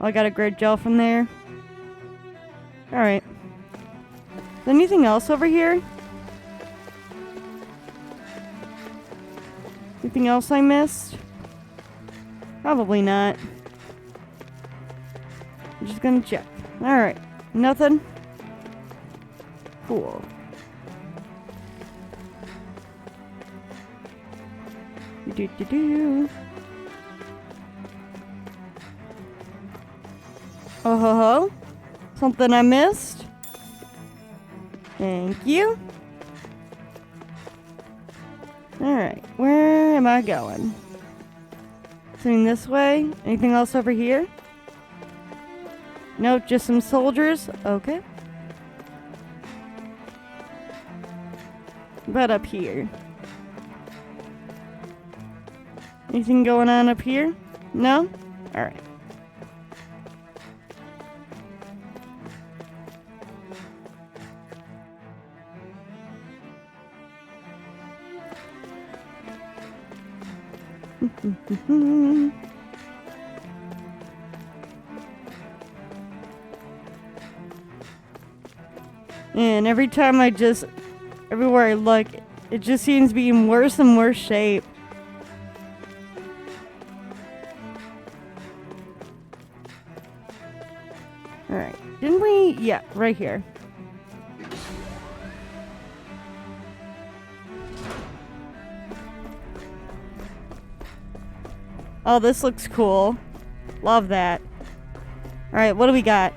Oh, I got a great gel from there. Alright. Is there anything else over here? Anything else I missed? Probably not. I'm just gonna check. Alright. Nothing? Cool. Do. Oh ho ho. Something I missed? Thank you. Alright. Where am I going? Sitting this way. Anything else over here? Nope, just some soldiers. Okay. But up here. Anything going on up here? No? Alright. And every time everywhere I look, it just seems to be in worse and worse shape. Alright, didn't we? Yeah, right here. Oh, this looks cool. Love that. Alright, what do we got?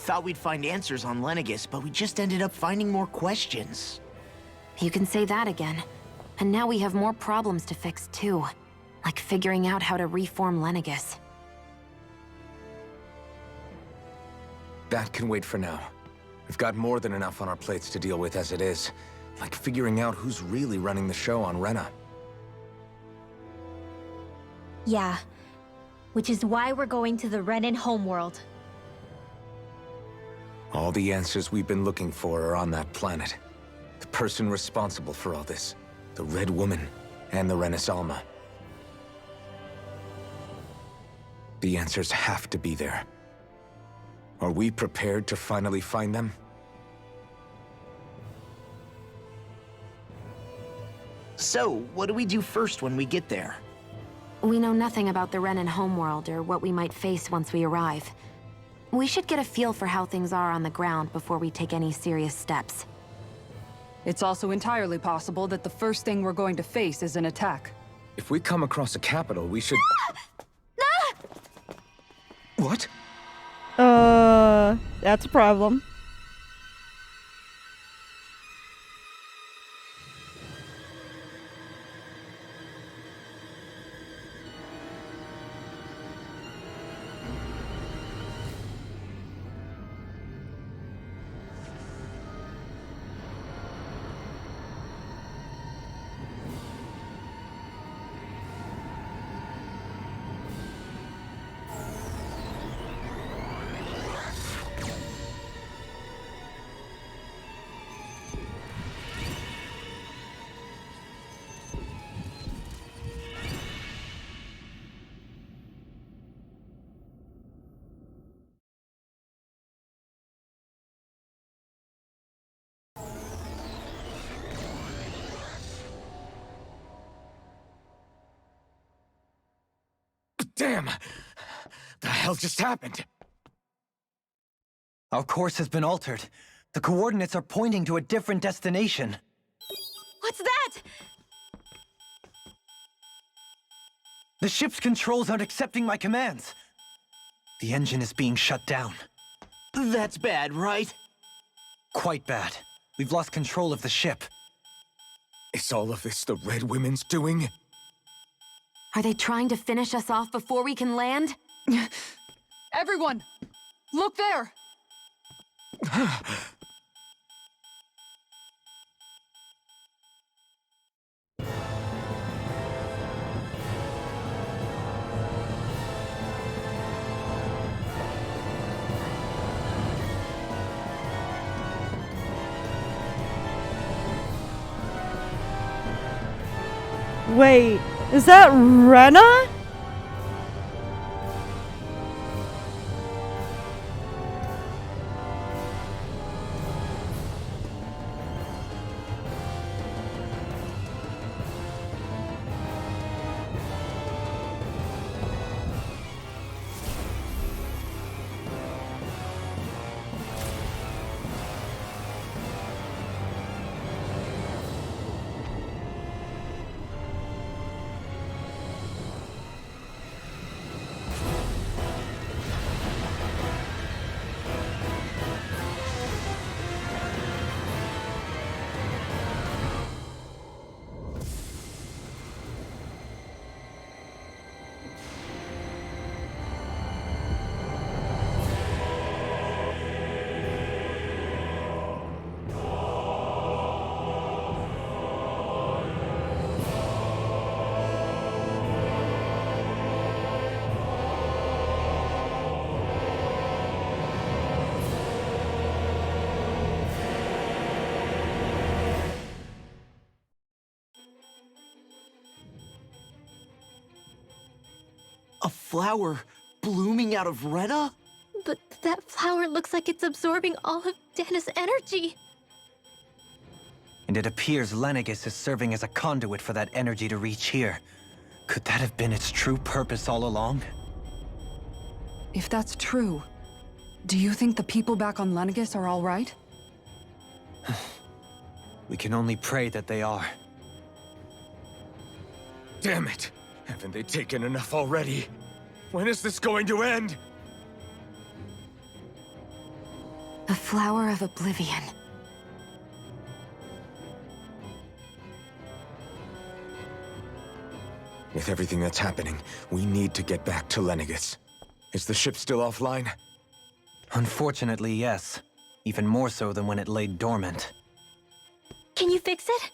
thought we'd find answers on Lenegis, but we just ended up finding more questions. You can say that again. And now we have more problems to fix too. Like figuring out how to reform Lenegis. That can wait for now. We've got more than enough on our plates to deal with as it is. Like figuring out who's really running the show on Rena. Yeah. Which is why we're going to the Renan homeworld. All the answers we've been looking for are on that planet. The person responsible for all this. The Red Woman and the Renaissance. The answers have to be there. Are we prepared to finally find them? So, what do we do first when we get there? We know nothing about the Renan homeworld or what we might face once we arrive. We should get a feel for how things are on the ground before we take any serious steps. It's also entirely possible that the first thing we're going to face is an attack. If we come across a capital, we should... What? That's a problem. Damn! The hell just happened? Our course has been altered. The coordinates are pointing to a different destination. What's that? The ship's controls aren't accepting my commands. The engine is being shut down. That's bad, right? Quite bad. We've lost control of the ship. Is all of this the Red Women's doing? Are they trying to finish us off before we can land? Everyone! Look there! Wait, is that Rena? A flower blooming out of Rena? But that flower looks like it's absorbing all of Dana's energy. And it appears Lenegis is serving as a conduit for that energy to reach here. Could that have been its true purpose all along? If that's true, do you think the people back on Lenegis are all right? We can only pray that they are. Damn it! Haven't they taken enough already? When is this going to end? A flower of oblivion. With everything that's happening, we need to get back to Lenegis. Is the ship still offline? Unfortunately, yes. Even more so than when it lay dormant. Can you fix it?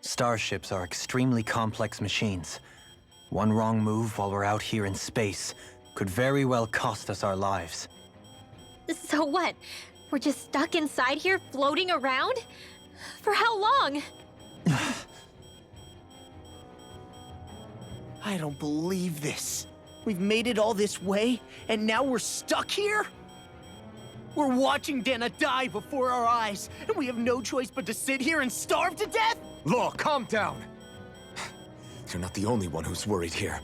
Starships are extremely complex machines. One wrong move while we're out here in space could very well cost us our lives. So what? We're just stuck inside here, floating around? For how long? I don't believe this. We've made it all this way, and now we're stuck here? We're watching Dana die before our eyes, and we have no choice but to sit here and starve to death? Law, calm down! You're not the only one who's worried here.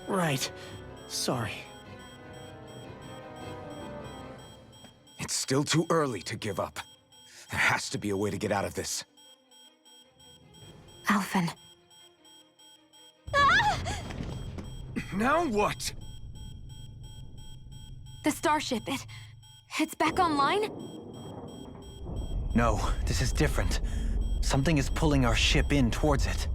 Right. Sorry. It's still too early to give up. There has to be a way to get out of this. Alphen. Now what? The starship, it's back online? No, this is different. Something is pulling our ship in towards it.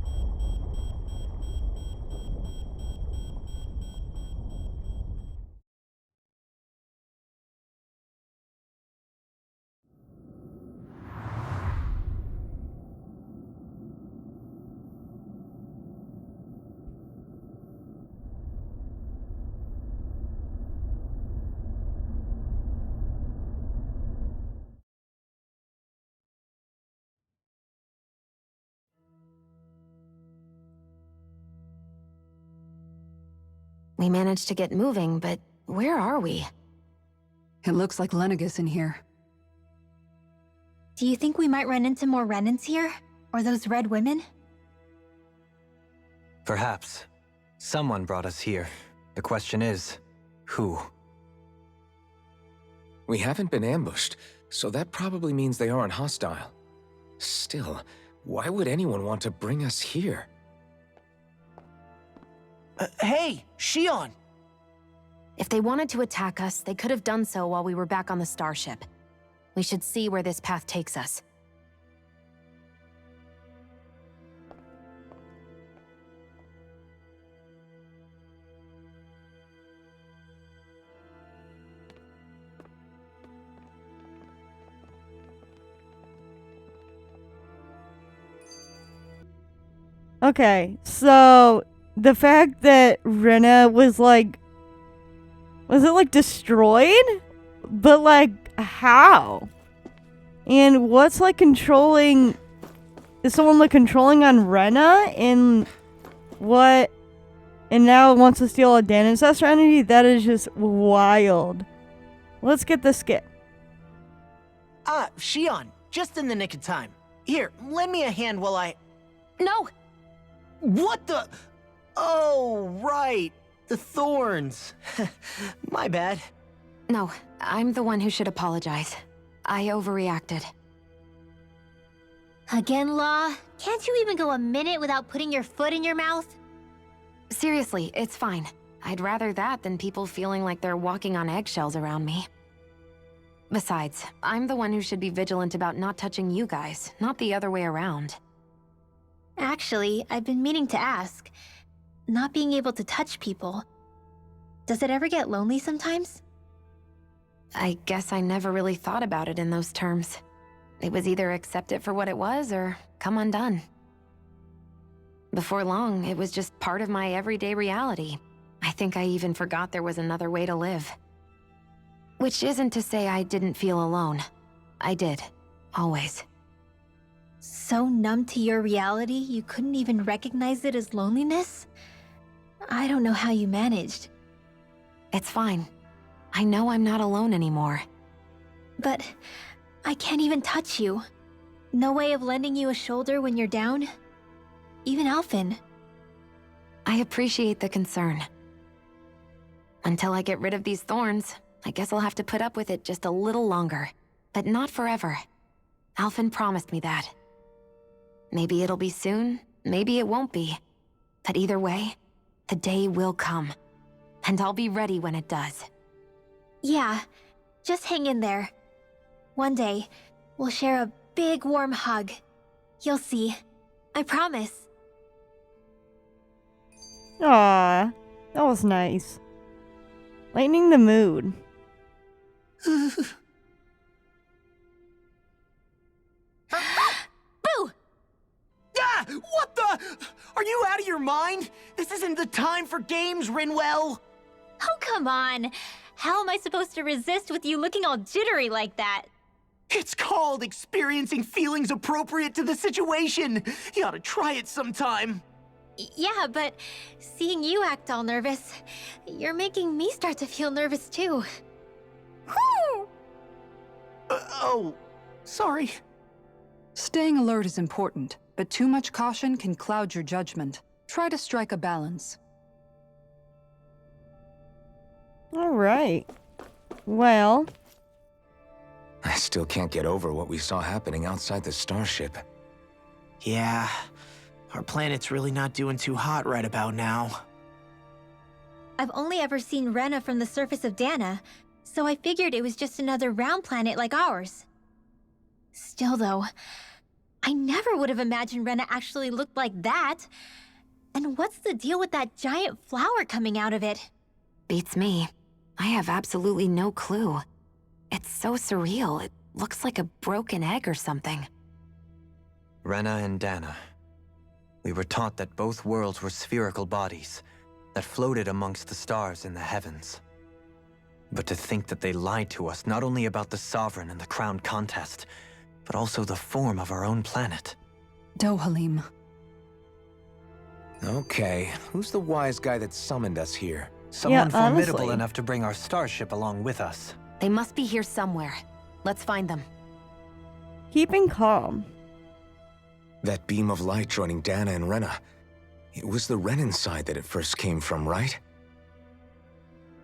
We managed to get moving, but where are we? It looks like Lenegis in here. Do you think we might run into more Renans here? Or those red women? Perhaps. Someone brought us here. The question is, who? We haven't been ambushed, so that probably means they aren't hostile. Still, why would anyone want to bring us here? Hey, Shion! If they wanted to attack us, they could have done so while we were back on the starship. We should see where this path takes us. Okay, so the fact that Rena was like, was it like destroyed? But like, how? And what's like controlling, is someone like controlling on Rena? And what, and now it wants to steal a Dan ancestor entity? That is just wild. Let's get the skip. Ah, Shion, just in the nick of time. Here, lend me a hand while I... No! What the... Oh, right. The thorns. My bad. No, I'm the one who should apologize. I overreacted. Again, Law? Can't you even go a minute without putting your foot in your mouth? Seriously, it's fine. I'd rather that than people feeling like they're walking on eggshells around me. Besides, I'm the one who should be vigilant about not touching you guys, not the other way around. Actually, I've been meaning to ask. Not being able to touch people, does it ever get lonely sometimes? I guess I never really thought about it in those terms. It was either accept it for what it was or come undone. Before long, it was just part of my everyday reality. I think I even forgot there was another way to live. Which isn't to say I didn't feel alone. I did. Always. So numb to your reality, you couldn't even recognize it as loneliness? I don't know how you managed. It's fine. I know I'm not alone anymore. But I can't even touch you. No way of lending you a shoulder when you're down? Even Alphen. I appreciate the concern. Until I get rid of these thorns, I guess I'll have to put up with it just a little longer. But not forever. Alphen promised me that. Maybe it'll be soon, maybe it won't be. But either way, the day will come. And I'll be ready when it does. Yeah, Just hang in there. One day, we'll share a big warm hug. You'll see. I promise. Aw, that was nice. Lightening the mood. Boo! Ah! What the? Are you out of your mind? This isn't the time for games, Rinwell! Oh, come on. How am I supposed to resist with you looking all jittery like that? It's called experiencing feelings appropriate to the situation. You ought to try it sometime. Yeah, but seeing you act all nervous, you're making me start to feel nervous too. Oh, sorry. Staying alert is important, but too much caution can cloud your judgment. Try to strike a balance. All right. Well, I still can't get over what we saw happening outside the starship. Yeah, our planet's really not doing too hot right about now. I've only ever seen Rena from the surface of Dana, so I figured it was just another round planet like ours. Still though, I never would have imagined Rena actually looked like that. And what's the deal with that giant flower coming out of it? Beats me. I have absolutely no clue. It's so surreal. It looks like a broken egg or something. Rena and Dana. We were taught that both worlds were spherical bodies that floated amongst the stars in the heavens. But to think that they lied to us not only about the Sovereign and the Crown contest, but also the form of our own planet. Dohalim. Okay, who's the wise guy that summoned us here? Someone formidable honestly. enough to bring our starship along with us. They must be here somewhere. Let's find them. keeping calm. That beam of light joining Dana and Rena. It was the Renan side that it first came from, right?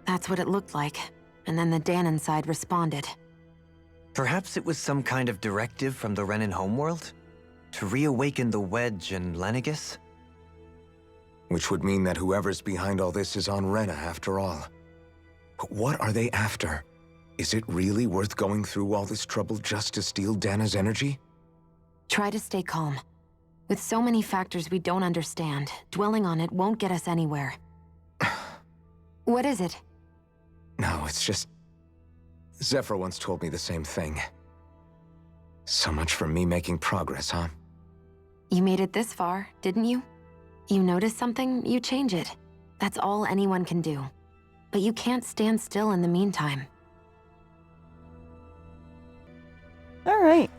That's what it looked like. And then the Danon side responded. Perhaps it was some kind of directive from the Renan homeworld? To reawaken the Wedge and Lenegis? Which would mean that whoever's behind all this is on Rena after all. But what are they after? Is it really worth going through all this trouble just to steal Dana's energy? Try to stay calm. With so many factors we don't understand, dwelling on it won't get us anywhere. What is it? No, it's just... Zephyr once told me the same thing. So much for me making progress, huh? You made it this far, didn't you? You notice something, you change it. That's all anyone can do. But you can't stand still in the meantime. Alright,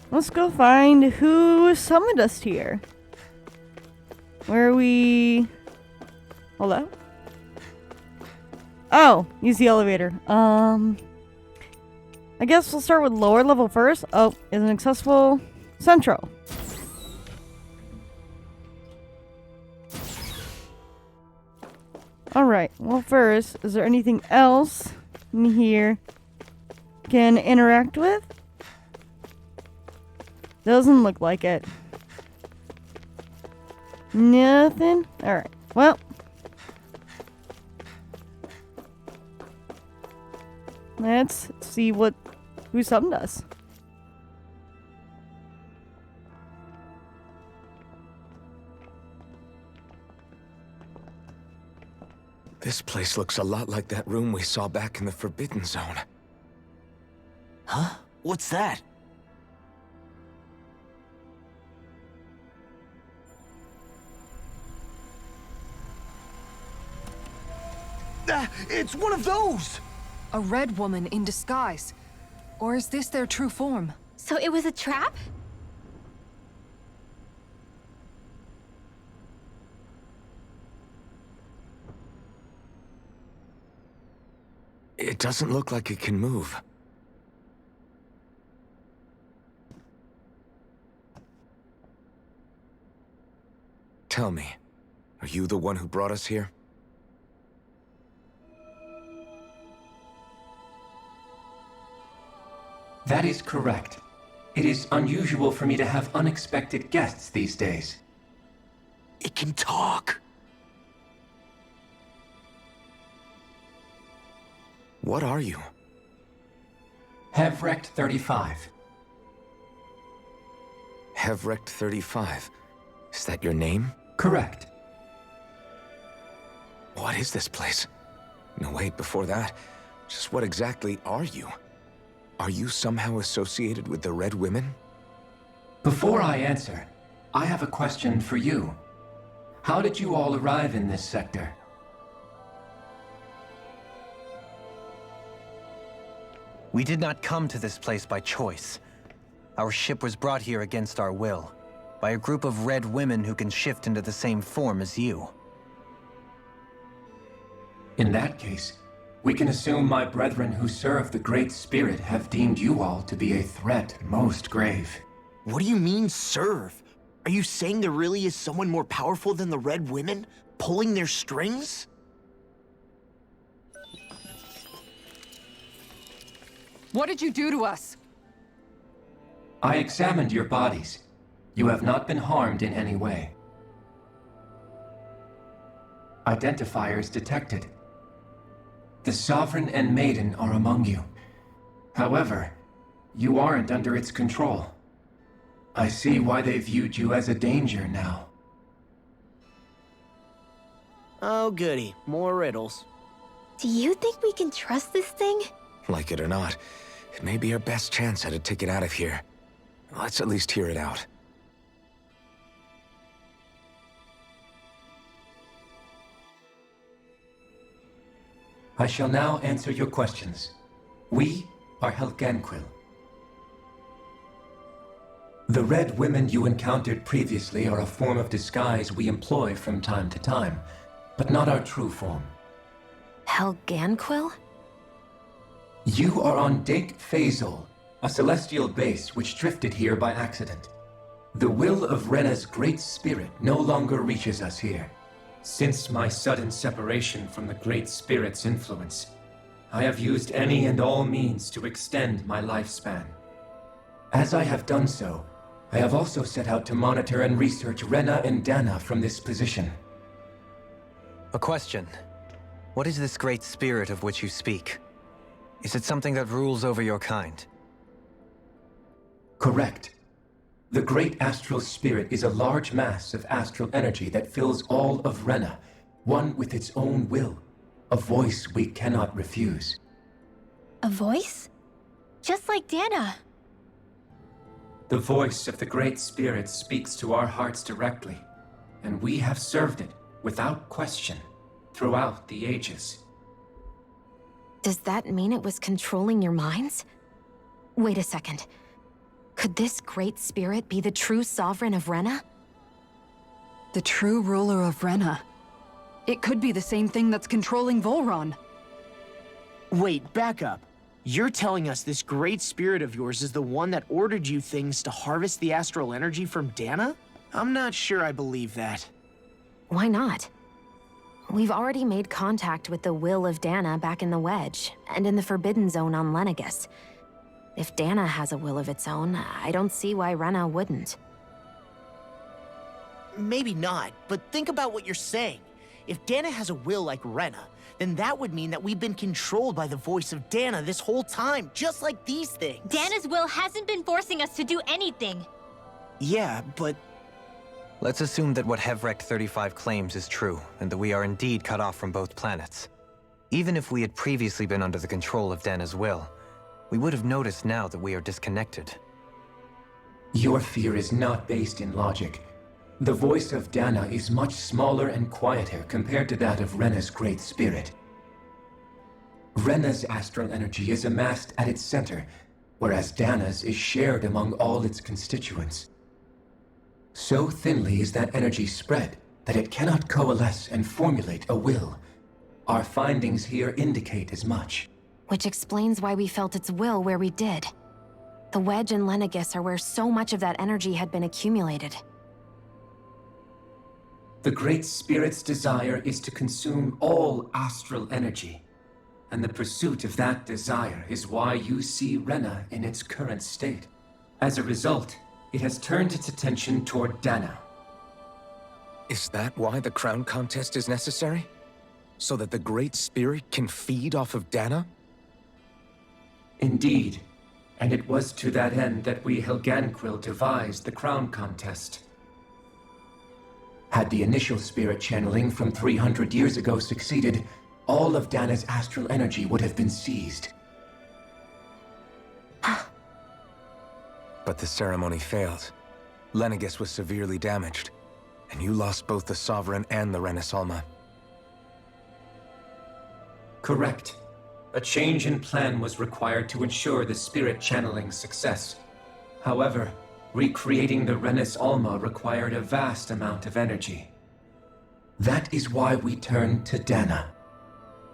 let's go find who summoned us here. Where are we... Hello? Oh, use the elevator. I guess we'll start with lower level first. Oh, isn't accessible. Central. Alright, well first, is there anything else in here can interact with? Doesn't look like it. Nothing? Alright, well. Let's see who summoned us. This place looks a lot like that room we saw back in the Forbidden Zone. Huh? What's that? It's one of those! A red woman in disguise. Or is this their true form? So it was a trap? It doesn't look like it can move. Tell me, are you the one who brought us here? That is correct. It is unusual for me to have unexpected guests these days. It can talk. What are you? Hevrecht 35. Hevrecht 35. Is that your name? Correct. What is this place? No, wait, before that, just what exactly are you? Are you somehow associated with the Red Women? Before I answer, I have a question for you. How did you all arrive in this sector? We did not come to this place by choice. Our ship was brought here against our will, by a group of red women who can shift into the same form as you. In that case, we can assume my brethren who serve the Great Spirit have deemed you all to be a threat most grave. What do you mean, serve? Are you saying there really is someone more powerful than the Red Women, pulling their strings? What did you do to us? I examined your bodies. You have not been harmed in any way. Identifiers detected. The Sovereign and Maiden are among you. However, you aren't under its control. I see why they viewed you as a danger now. Oh, goody. More riddles. Do you think we can trust this thing? Like it or not, it may be our best chance at a ticket out of here. Let's at least hear it out. I shall now answer your questions. We are Helganquil. The Red Women you encountered previously are a form of disguise we employ from time to time, but not our true form. Helganquil? You are on Dake Phasol, a celestial base which drifted here by accident. The will of Rena's great spirit no longer reaches us here. Since my sudden separation from the Great Spirit's influence, I have used any and all means to extend my lifespan. As I have done so, I have also set out to monitor and research Rena and Dana from this position. A question. What is this great spirit of which you speak? Is it something that rules over your kind? Correct. The Great Astral Spirit is a large mass of astral energy that fills all of Rena, one with its own will, a voice we cannot refuse. A voice? Just like Dana. The voice of the Great Spirit speaks to our hearts directly, and we have served it, without question, throughout the ages. Does that mean it was controlling your minds? Wait a second. Could this Great Spirit be the true Sovereign of Rena? The true ruler of Rena. It could be the same thing that's controlling Volron. Wait, back up. You're telling us this great spirit of yours is the one that ordered you things to harvest the astral energy from Dana? I'm not sure I believe that. Why not? We've already made contact with the will of Dana back in the Wedge, and in the Forbidden Zone on Lenegis. If Dana has a will of its own, I don't see why Rena wouldn't. Maybe not, but think about what you're saying. If Dana has a will like Rena, then that would mean that we've been controlled by the voice of Dana this whole time, just like these things. Dana's will hasn't been forcing us to do anything. Yeah, but... Let's assume that what Hevrecht 35 claims is true, and that we are indeed cut off from both planets. Even if we had previously been under the control of Dana's will, we would have noticed now that we are disconnected. Your fear is not based in logic. The voice of Dana is much smaller and quieter compared to that of Rena's Great Spirit. Rena's astral energy is amassed at its center, whereas Dana's is shared among all its constituents. So thinly is that energy spread that it cannot coalesce and formulate a will. Our findings here indicate as much. Which explains why we felt its will where we did. The Wedge and Lenegis are where so much of that energy had been accumulated. The Great Spirit's desire is to consume all astral energy, and the pursuit of that desire is why you see Rena in its current state. As a result, it has turned its attention toward Dana. Is that why the crown contest is necessary? So that the Great Spirit can feed off of Dana? Indeed, and it was to that end that we Helganquil devised the crown contest. Had the initial spirit channeling from 300 years ago succeeded, all of Dana's astral energy would have been seized. But the ceremony failed. Lenegis was severely damaged, and you lost both the Sovereign and the Renasalma. Correct. A change in plan was required to ensure the spirit channeling's success. However, recreating the Renis Alma required a vast amount of energy. That is why we turned to Dana.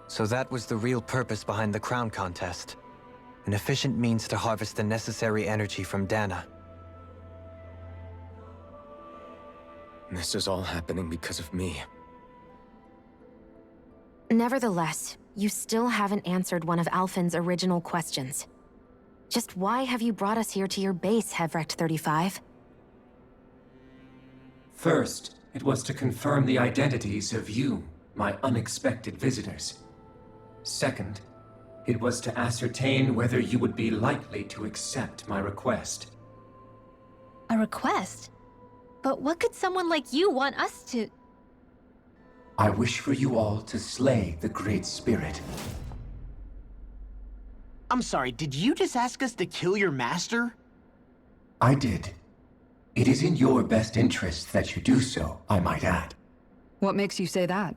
So that was the real purpose behind the crown contest. An efficient means to harvest the necessary energy from Dana. This is all happening because of me. Nevertheless, you still haven't answered one of Alphen's original questions. Just why have you brought us here to your base, Hevrecht 35? First, it was to confirm the identities of you, my unexpected visitors. Second, it was to ascertain whether you would be likely to accept my request. A request? But what could someone like you want us to... I wish for you all to slay the Great Spirit. I'm sorry, did you just ask us to kill your master? I did. It is in your best interest that you do so, I might add. What makes you say that?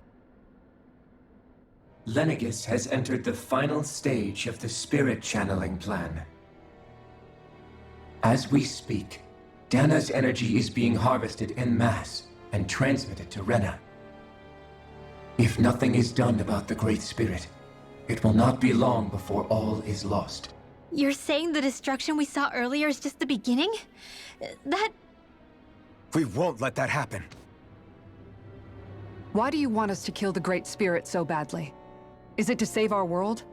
Lenegis has entered the final stage of the spirit channeling plan. As we speak, Dana's energy is being harvested en masse and transmitted to Rena. If nothing is done about the Great Spirit, it will not be long before all is lost. You're saying the destruction we saw earlier is just the beginning? That... We won't let that happen. Why do you want us to kill the Great Spirit so badly? Is it to save our world?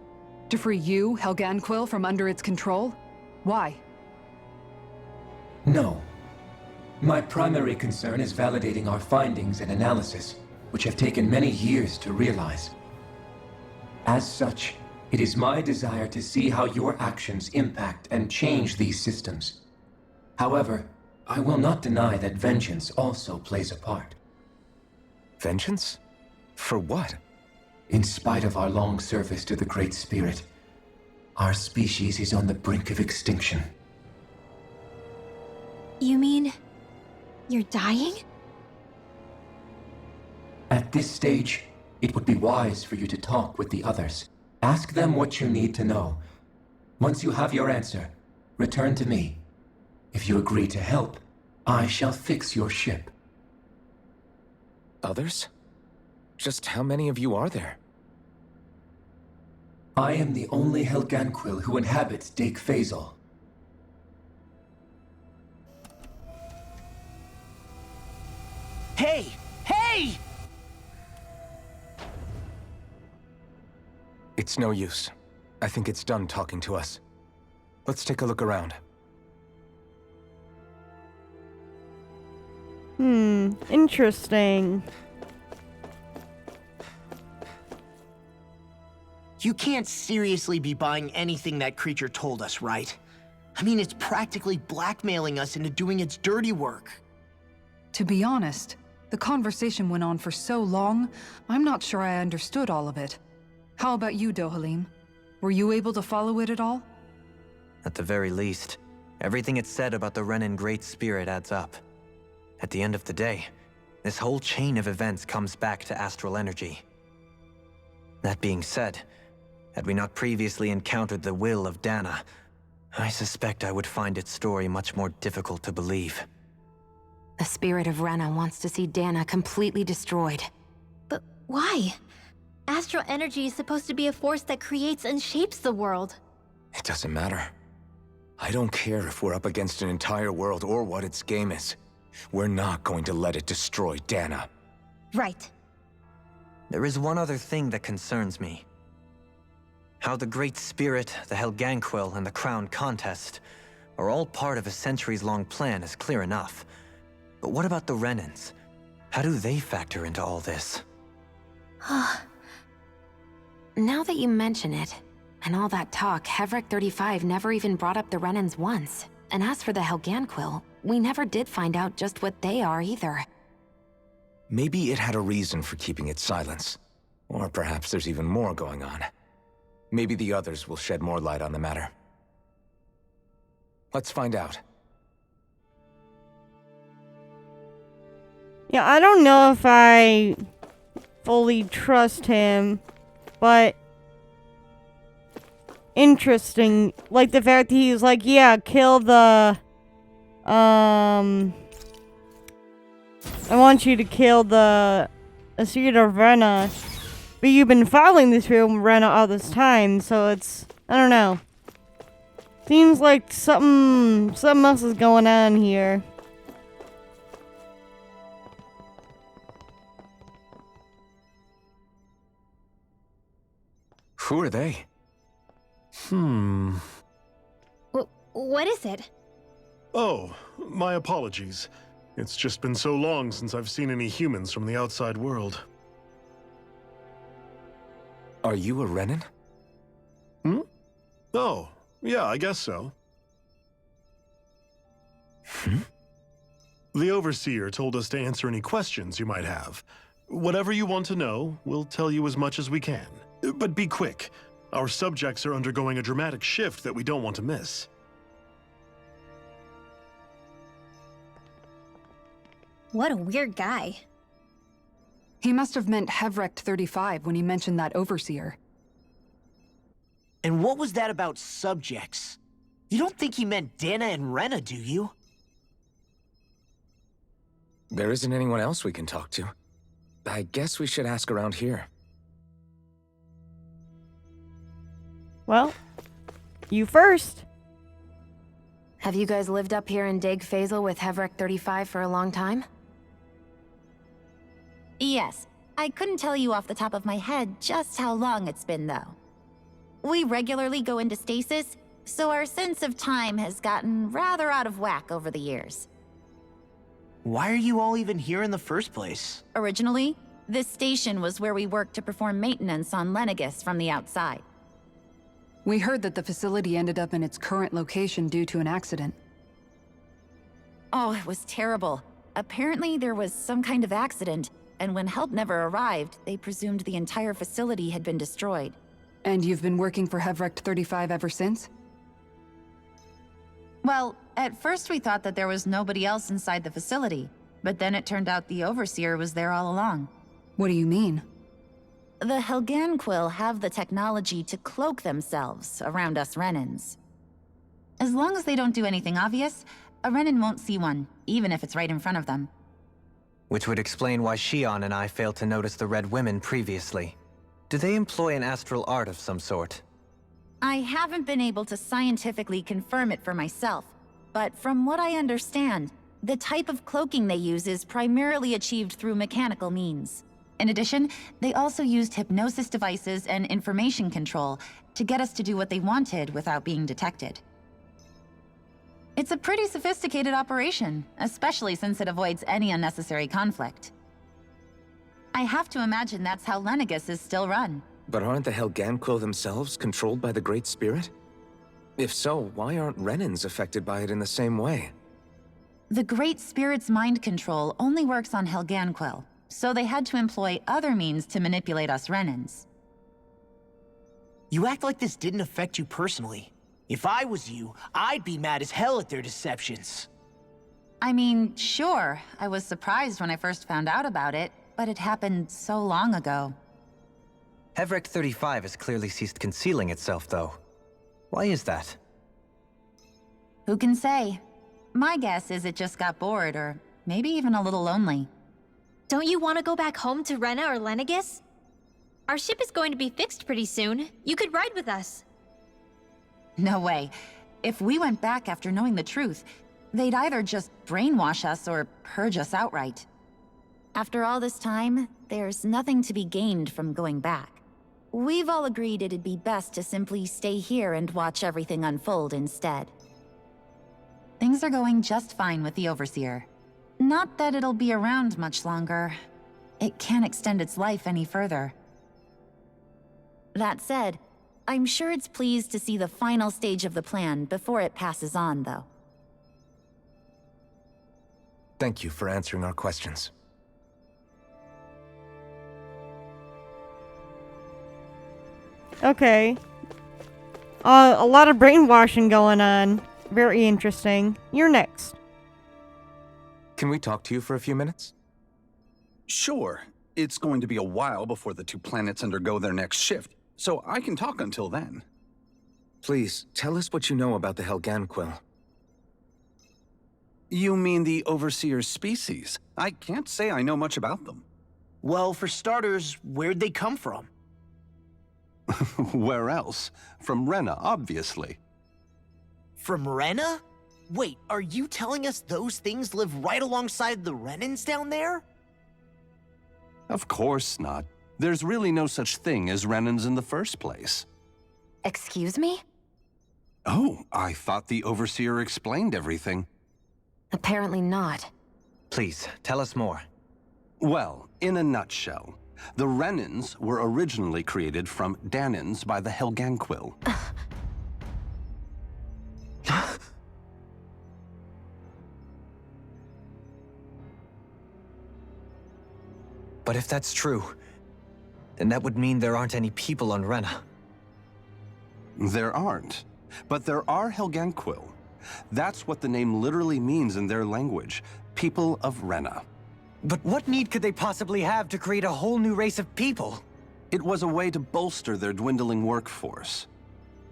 To free you, Helganquil, from under its control? Why? No. My primary concern is validating our findings and analysis, which have taken many years to realize. As such, it is my desire to see how your actions impact and change these systems. However, I will not deny that vengeance also plays a part. Vengeance? For what? In spite of our long service to the Great Spirit, our species is on the brink of extinction. You mean... you're dying? At this stage, it would be wise for you to talk with the others. Ask them what you need to know. Once you have your answer, return to me. If you agree to help, I shall fix your ship. Others? Just how many of you are there? I am the only Helganquil who inhabits Dake Faisal. Hey! Hey! It's no use. I think it's done talking to us. Let's take a look around. Interesting. You can't seriously be buying anything that creature told us, right? I mean, it's practically blackmailing us into doing its dirty work. To be honest, the conversation went on for so long, I'm not sure I understood all of it. How about you, Dohalim? Were you able to follow it at all? At the very least, everything it said about the Renan Great Spirit adds up. At the end of the day, this whole chain of events comes back to astral energy. That being said, had we not previously encountered the will of Dana, I suspect I would find its story much more difficult to believe. The spirit of Rena wants to see Dana completely destroyed. But why? Astral energy is supposed to be a force that creates and shapes the world. It doesn't matter. I don't care if we're up against an entire world or what its game is. We're not going to let it destroy Dana. Right. There is one other thing that concerns me. How the Great Spirit, the Helganquil, and the Crown Contest are all part of a centuries-long plan is clear enough. But what about the Renans? How do they factor into all this? Now that you mention it, And all that talk, Hevrek 35 never even brought up the Renans once. And as for the Helganquil, we never did find out just what they are either. Maybe it had a reason for keeping its silence. Or perhaps there's even more going on. Maybe the others will shed more light on the matter. Let's find out. Yeah, I don't know if I fully trust him, but interesting. Like the fact that he's like, yeah, kill the, I want you to kill the Asira of Rena, but you've been following this real Rena all this time, so it's, I don't know. Seems like something else is going on here. Who are they? What is it? Oh, my apologies. It's just been so long since I've seen any humans from the outside world. Are you a Renan? Oh, yeah, I guess so. The Overseer told us to answer any questions you might have. Whatever you want to know, we'll tell you as much as we can. But be quick. Our subjects are undergoing a dramatic shift that we don't want to miss. What a weird guy. He must have meant Hevrek 35 when he mentioned that Overseer. And what was that about subjects? You don't think he meant Dana and Rena, do you? There isn't anyone else we can talk to. I guess we should ask around here. Well, you first. Have you guys lived up here in Dig Faisal with Hevrek 35 for a long time? Yes. I couldn't tell you off the top of my head just how long it's been, though. We regularly go into stasis, so our sense of time has gotten rather out of whack over the years. Why are you all even here in the first place? Originally, this station was where we worked to perform maintenance on Lenegis from the outside. We heard that the facility ended up in its current location due to an accident. Oh, it was terrible. Apparently there was some kind of accident, and when help never arrived, they presumed the entire facility had been destroyed. And you've been working for Hevrek 35 ever since? Well, at first we thought that there was nobody else inside the facility, but then it turned out the Overseer was there all along. What do you mean? The Helganquil have the technology to cloak themselves around us Renans. As long as they don't do anything obvious, a Renan won't see one, even if it's right in front of them. Which would explain why Shion and I failed to notice the Red Women previously. Do they employ an astral art of some sort? I haven't been able to scientifically confirm it for myself, but from what I understand, the type of cloaking they use is primarily achieved through mechanical means. In addition, they also used hypnosis devices and information control to get us to do what they wanted without being detected. It's a pretty sophisticated operation, especially since it avoids any unnecessary conflict. I have to imagine that's how Lenegis is still run. But aren't the Helganquil themselves controlled by the Great Spirit? If so, why aren't Renans affected by it in the same way? The Great Spirit's mind control only works on Helganquil, so they had to employ other means to manipulate us Renans. You act like this didn't affect you personally. If I was you, I'd be mad as hell at their deceptions. I mean, sure, I was surprised when I first found out about it, but it happened so long ago. Hevrek 35 has clearly ceased concealing itself, though. Why is that? Who can say? My guess is it just got bored, or maybe even a little lonely. Don't you want to go back home to Rena or Lenegis? Our ship is going to be fixed pretty soon. You could ride with us. No way. If we went back after knowing the truth, they'd either just brainwash us or purge us outright. After all this time, there's nothing to be gained from going back. We've all agreed it'd be best to simply stay here and watch everything unfold instead. Things are going just fine with the Overseer. Not that it'll be around much longer. It can't extend its life any further. That said, I'm sure it's pleased to see the final stage of the plan before it passes on, though. Thank you for answering our questions. Okay. A lot of brainwashing going on. Very interesting. You're next. Can we talk to you for a few minutes? Sure. It's going to be a while before the two planets undergo their next shift, so I can talk until then. Please, tell us what you know about the Helganquil. You mean the Overseer's species? I can't say I know much about them. Well, for starters, where'd they come from? Where else? From Rena, obviously. From Rena? Wait, are you telling us those things live right alongside the Renans down there? Of course not. There's really no such thing as Renans in the first place. Excuse me? Oh, I thought the Overseer explained everything. Apparently not. Please, tell us more. Well, in a nutshell, the Renans were originally created from Danans by the Helganquil. But if that's true, then that would mean there aren't any people on Rena. There aren't. But there are Helganquil. That's what the name literally means in their language. People of Rena. But what need could they possibly have to create a whole new race of people? It was a way to bolster their dwindling workforce.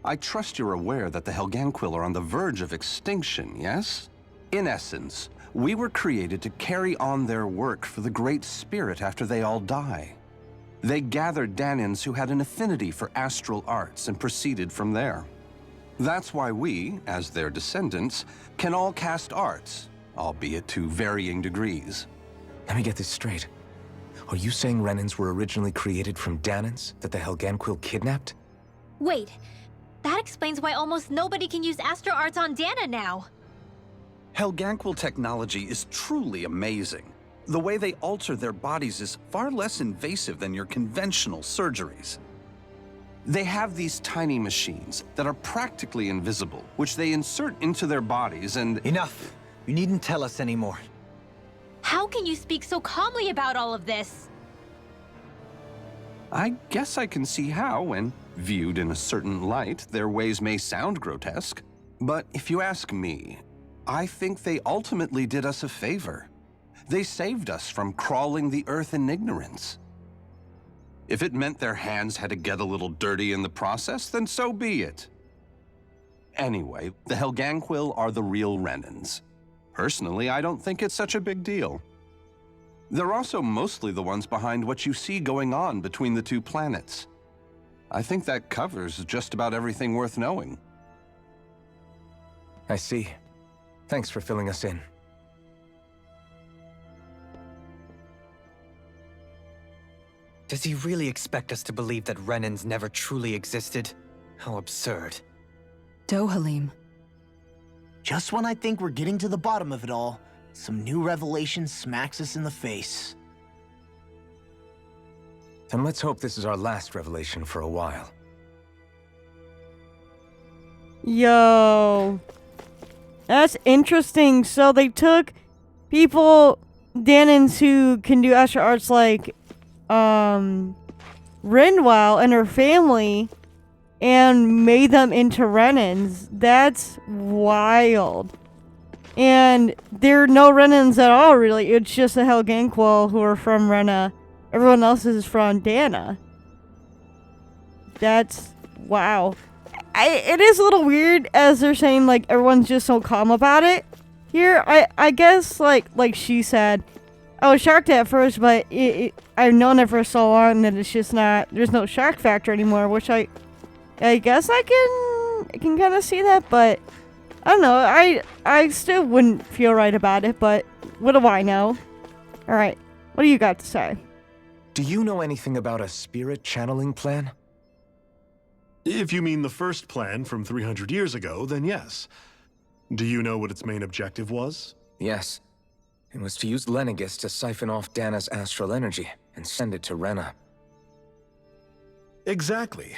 I trust you're aware that the Helganquil are on the verge of extinction, yes? In essence, we were created to carry on their work for the Great Spirit after they all die. They gathered Danans who had an affinity for astral arts and proceeded from there. That's why we, as their descendants, can all cast arts, albeit to varying degrees. Let me get this straight. Are you saying Renans were originally created from Danans that the Helganquil kidnapped? Wait, that explains why almost nobody can use Astro Arts on Dana now. Helganquil technology is truly amazing. The way they alter their bodies is far less invasive than your conventional surgeries. They have these tiny machines that are practically invisible, which they insert into their bodies and— Enough! You needn't tell us anymore. How can you speak so calmly about all of this? I guess I can see how, when viewed in a certain light, their ways may sound grotesque. But if you ask me, I think they ultimately did us a favor. They saved us from crawling the earth in ignorance. If it meant their hands had to get a little dirty in the process, then so be it. Anyway, the Helganquil are the real Renans. Personally, I don't think it's such a big deal. They're also mostly the ones behind what you see going on between the two planets. I think that covers just about everything worth knowing. I see. Thanks for filling us in. Does he really expect us to believe that Renans never truly existed? How absurd. Dohalim. Just when I think we're getting to the bottom of it all, some new revelation smacks us in the face. Then let's hope this is our last revelation for a while. Yo. That's interesting. So they took people, Danans, who can do astral arts like Rinwell and her family and made them into Renans. That's wild. And there are no Renans at all, really. It's just the Helganquil who are from Rena. Everyone else is from Dana. That's wow. It is a little weird as they're saying like everyone's just so calm about it. Here, I guess like she said, I was shocked at first, but I've known it for so long that it's just not. There's no shock factor anymore, which I guess I can kind of see that, but I don't know. I still wouldn't feel right about it, but what do I know? All right, what do you got to say? Do you know anything about a spirit channeling plan? If you mean the first plan from 300 years ago, then yes. Do you know what its main objective was? Yes. It was to use Lenegis to siphon off Dana's astral energy and send it to Rena. Exactly.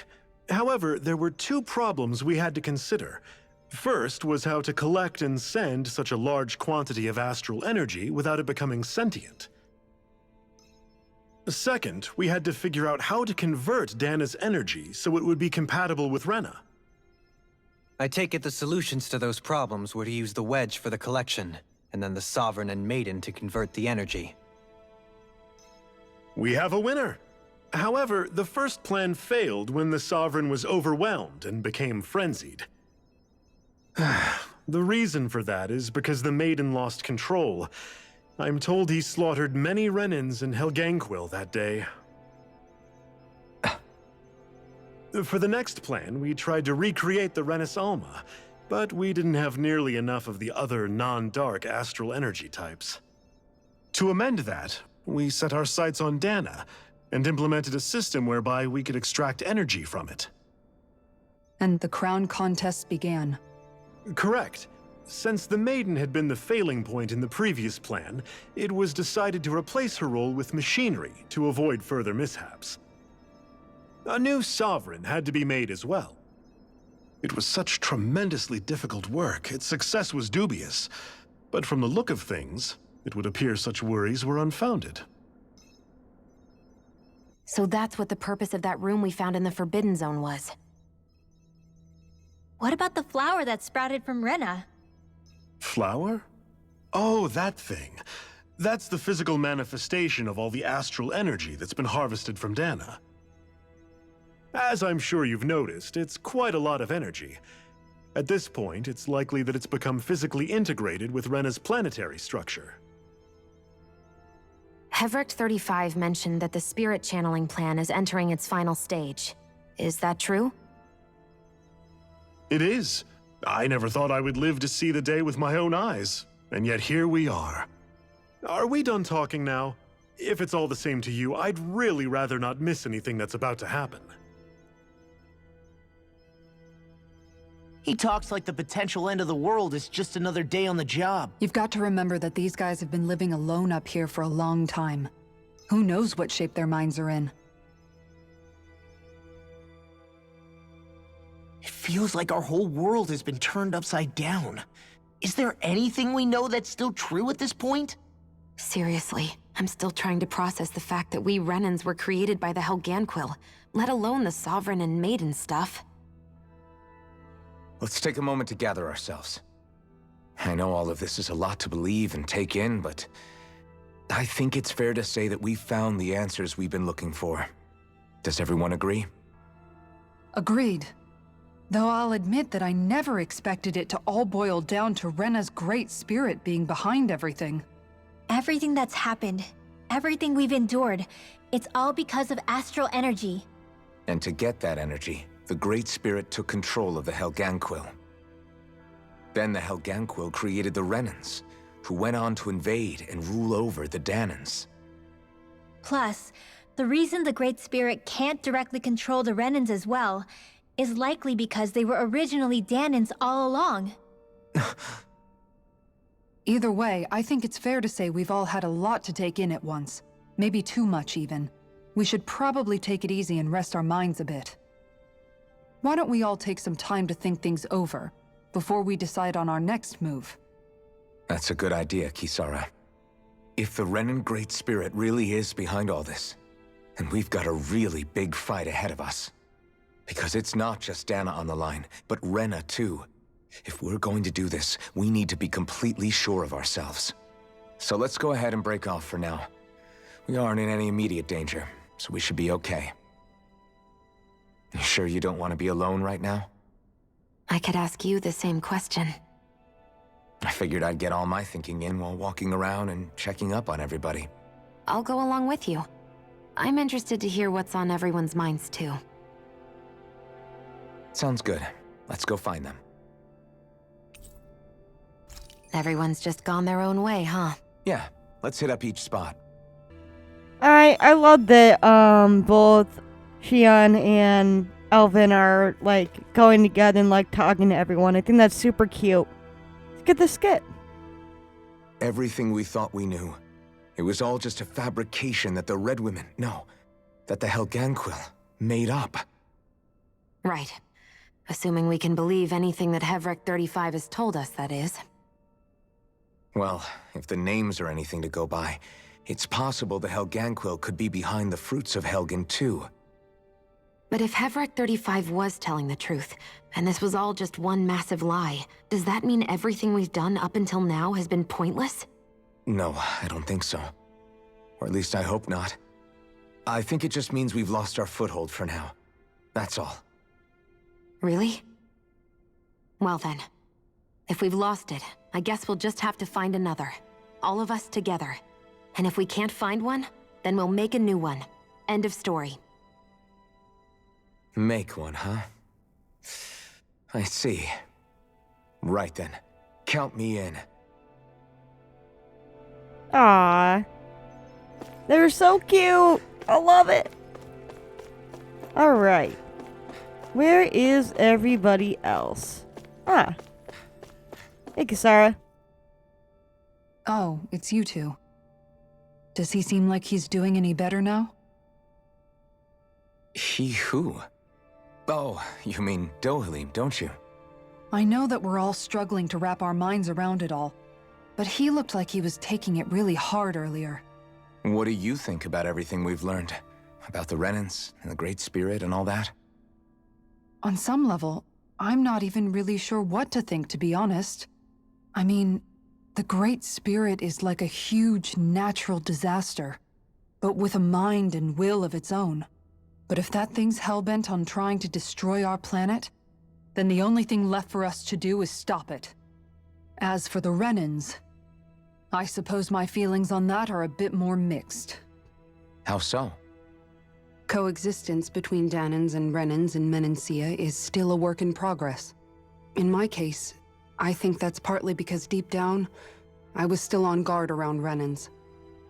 However, there were two problems we had to consider. First was how to collect and send such a large quantity of astral energy without it becoming sentient. Second, we had to figure out how to convert Dana's energy so it would be compatible with Rena. I take it the solutions to those problems were to use the wedge for the collection, and then the Sovereign and Maiden to convert the energy. We have a winner! However, the first plan failed when the Sovereign was overwhelmed and became frenzied. The reason for that is because the Maiden lost control. I'm told he slaughtered many Renans in Helganquil that day. For the next plan, we tried to recreate the Renis Alma, but we didn't have nearly enough of the other non-dark astral energy types. To amend that, we set our sights on Dana, and implemented a system whereby we could extract energy from it. And the crown contests began. Correct. Since the Maiden had been the failing point in the previous plan, it was decided to replace her role with machinery to avoid further mishaps. A new Sovereign had to be made as well. It was such tremendously difficult work, its success was dubious. But from the look of things, it would appear such worries were unfounded. So that's what the purpose of that room we found in the Forbidden Zone was. What about the flower that sprouted from Rena? Flower? Oh, that thing. That's the physical manifestation of all the astral energy that's been harvested from Dana. As I'm sure you've noticed, it's quite a lot of energy. At this point, it's likely that it's become physically integrated with Rena's planetary structure. Hevric 35 mentioned that the spirit channeling plan is entering its final stage. Is that true? It is. I never thought I would live to see the day with my own eyes, and yet here we are. Are we done talking now? If it's all the same to you, I'd really rather not miss anything that's about to happen. He talks like the potential end of the world is just another day on the job. You've got to remember that these guys have been living alone up here for a long time. Who knows what shape their minds are in? It feels like our whole world has been turned upside down. Is there anything we know that's still true at this point? Seriously, I'm still trying to process the fact that we Renans were created by the Helganquil, let alone the Sovereign and Maiden stuff. Let's take a moment to gather ourselves. I know all of this is a lot to believe and take in, but I think it's fair to say that we've found the answers we've been looking for. Does everyone agree? Agreed. Though I'll admit that I never expected it to all boil down to Rena's great spirit being behind everything. Everything that's happened, everything we've endured, it's all because of astral energy. And to get that energy, the Great Spirit took control of the Helganquil. Then the Helganquil created the Renans, who went on to invade and rule over the Danans. Plus, the reason the Great Spirit can't directly control the Renans as well is likely because they were originally Danans all along. Either way, I think it's fair to say we've all had a lot to take in at once. Maybe too much, even. We should probably take it easy and rest our minds a bit. Why don't we all take some time to think things over, before we decide on our next move? That's a good idea, Kisara. If the Renan Great Spirit really is behind all this, then we've got a really big fight ahead of us. Because it's not just Dana on the line, but Rena too. If we're going to do this, we need to be completely sure of ourselves. So let's go ahead and break off for now. We aren't in any immediate danger, so we should be okay. You sure you don't want to be alone right now? I could ask you the same question. I figured I'd get all my thinking in while walking around and checking up on everybody. I'll go along with you. I'm interested to hear what's on everyone's minds too. Sounds good. Let's go find them. Everyone's just gone their own way, huh? Yeah, let's hit up each spot. I love that both Xion and Elvin are like going together and like talking to everyone. I think that's super cute. Let's get the skit. Everything we thought we knew, it was all just a fabrication that the Red Women, no, that the Helganquil made up. Right. Assuming we can believe anything that Hevrek 35 has told us, that is. Well, if the names are anything to go by, it's possible the Helganquil could be behind the fruits of Helgen too. But if Hevrek 35 was telling the truth, and this was all just one massive lie, does that mean everything we've done up until now has been pointless? No, I don't think so. Or at least I hope not. I think it just means we've lost our foothold for now. That's all. Really? Well then, if we've lost it, I guess we'll just have to find another. All of us together. And if we can't find one, then we'll make a new one. End of story. Make one, huh? I see. Right then. Count me in. Aww. They're so cute. I love it. Alright. Where is everybody else? Ah. Hey, Kisara. Oh, it's you two. Does he seem like he's doing any better now? He who? Oh, you mean Dohalim, don't you? I know that we're all struggling to wrap our minds around it all, but he looked like he was taking it really hard earlier. What do you think about everything we've learned? About the Renans and the Great Spirit and all that? On some level, I'm not even really sure what to think, to be honest. I mean, the Great Spirit is like a huge natural disaster, but with a mind and will of its own. But if that thing's hellbent on trying to destroy our planet, then the only thing left for us to do is stop it. As for the Renans, I suppose my feelings on that are a bit more mixed. How so? Coexistence between Danans and Renans in Menancia is still a work in progress. In my case, I think that's partly because deep down, I was still on guard around Renans.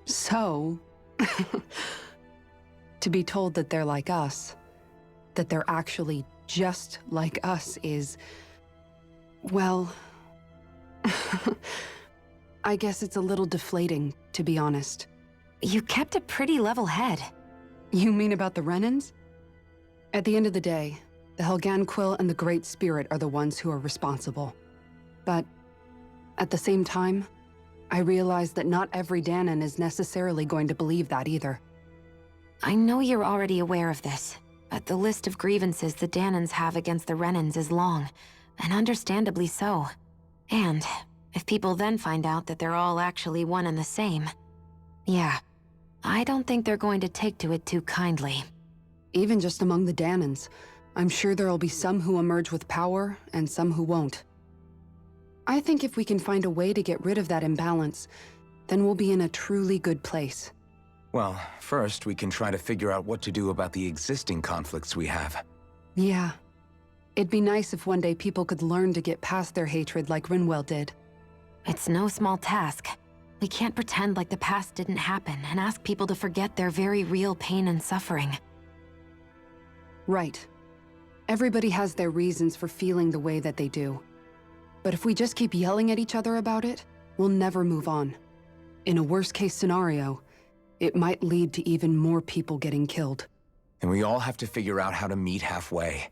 So, to be told that they're like us, that they're actually just like us is, well, I guess it's a little deflating, to be honest. You kept a pretty level head. You mean about the Renans? At the end of the day, the Helganquil and the Great Spirit are the ones who are responsible. But at the same time, I realize that not every Danan is necessarily going to believe that either. I know you're already aware of this, but the list of grievances the Danans have against the Renans is long, and understandably so. And if people then find out that they're all actually one and the same, yeah, I don't think they're going to take to it too kindly. Even just among the Danans, I'm sure there'll be some who emerge with power and some who won't. I think if we can find a way to get rid of that imbalance, then we'll be in a truly good place. Well, first we can try to figure out what to do about the existing conflicts we have. Yeah. It'd be nice if one day people could learn to get past their hatred like Rinwell did. It's no small task. We can't pretend like the past didn't happen and ask people to forget their very real pain and suffering. Right. Everybody has their reasons for feeling the way that they do. But if we just keep yelling at each other about it, we'll never move on. In a worst-case scenario, it might lead to even more people getting killed. And we all have to figure out how to meet halfway.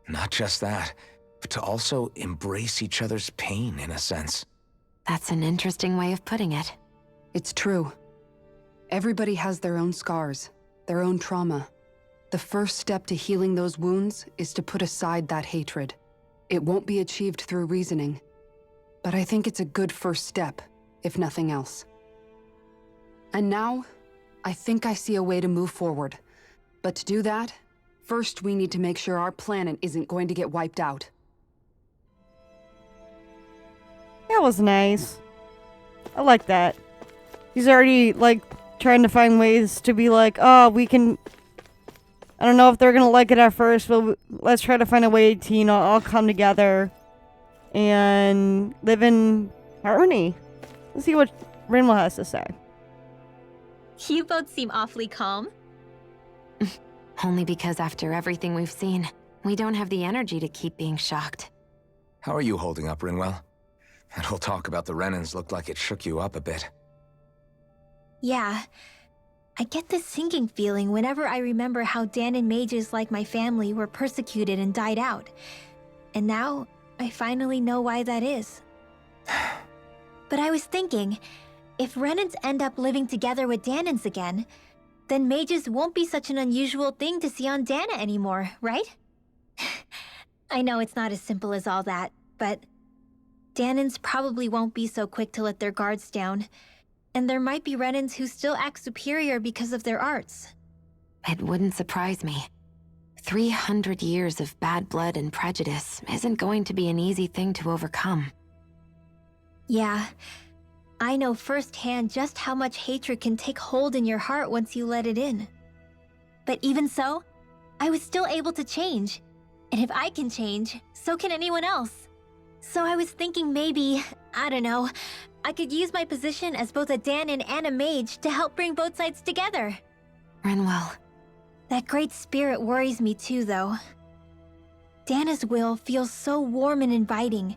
Not just that, but to also embrace each other's pain, in a sense. That's an interesting way of putting it. It's true. Everybody has their own scars, their own trauma. The first step to healing those wounds is to put aside that hatred. It won't be achieved through reasoning, but I think it's a good first step, if nothing else. And now, I think I see a way to move forward. But to do that, first we need to make sure our planet isn't going to get wiped out. That was nice. I like that. He's already, like, trying to find ways to be like, oh, we can... I don't know if they're gonna like it at first, but let's try to find a way to, you know, all come together and live in harmony. Let's see what Rinwell has to say. You both seem awfully calm. Only because after everything we've seen, we don't have the energy to keep being shocked. How are you holding up, Rinwell? That whole talk about the Renans looked like it shook you up a bit. Yeah. I get this sinking feeling whenever I remember how Danon mages like my family were persecuted and died out. And now, I finally know why that is. But I was thinking, if Renans end up living together with Danons again, then mages won't be such an unusual thing to see on Dana anymore, right? I know it's not as simple as all that, but Danons probably won't be so quick to let their guards down. And there might be Renans who still act superior because of their arts. It wouldn't surprise me. 300 years of bad blood and prejudice isn't going to be an easy thing to overcome. Yeah, I know firsthand just how much hatred can take hold in your heart once you let it in. But even so, I was still able to change. And if I can change, so can anyone else. So I was thinking maybe, I don't know, I could use my position as both a Danon and a mage to help bring both sides together. Renwell. That great spirit worries me too, though. Dana's will feels so warm and inviting.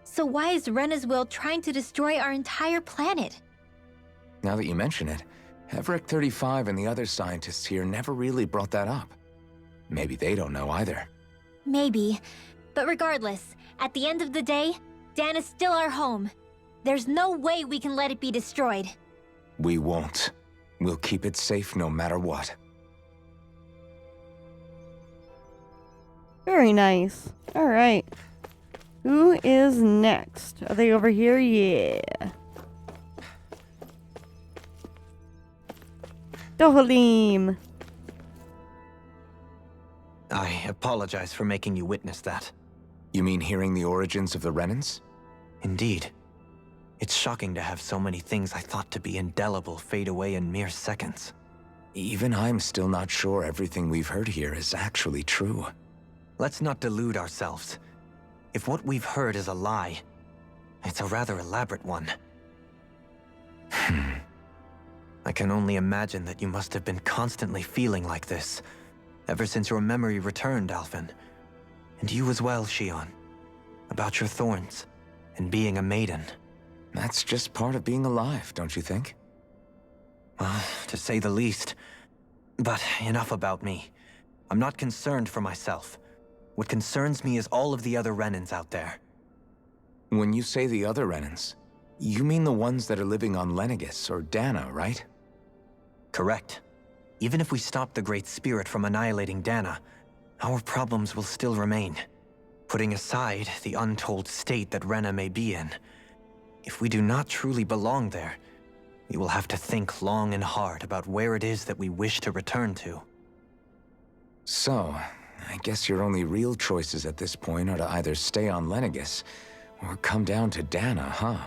So why is Rena's will trying to destroy our entire planet? Now that you mention it, Everett 35 and the other scientists here never really brought that up. Maybe they don't know either. Maybe. But regardless, at the end of the day, Dana's still our home. There's no way we can let it be destroyed. We won't. We'll keep it safe no matter what. Very nice. Alright. Who is next? Are they over here? Yeah. Dohalim. I apologize for making you witness that. You mean hearing the origins of the Renans? Indeed. It's shocking to have so many things I thought to be indelible fade away in mere seconds. Even I'm still not sure everything we've heard here is actually true. Let's not delude ourselves. If what we've heard is a lie, it's a rather elaborate one. I can only imagine that you must have been constantly feeling like this, ever since your memory returned, Alphen. And you as well, Shion. About your thorns, and being a maiden. That's just part of being alive, don't you think? Well, to say the least. But enough about me. I'm not concerned for myself. What concerns me is all of the other Renans out there. When you say the other Renans, you mean the ones that are living on Lenegis or Dana, right? Correct. Even if we stop the Great Spirit from annihilating Dana, our problems will still remain. Putting aside the untold state that Rena may be in, if we do not truly belong there, we will have to think long and hard about where it is that we wish to return to. So, I guess your only real choices at this point are to either stay on Lenegis or come down to Dana, huh?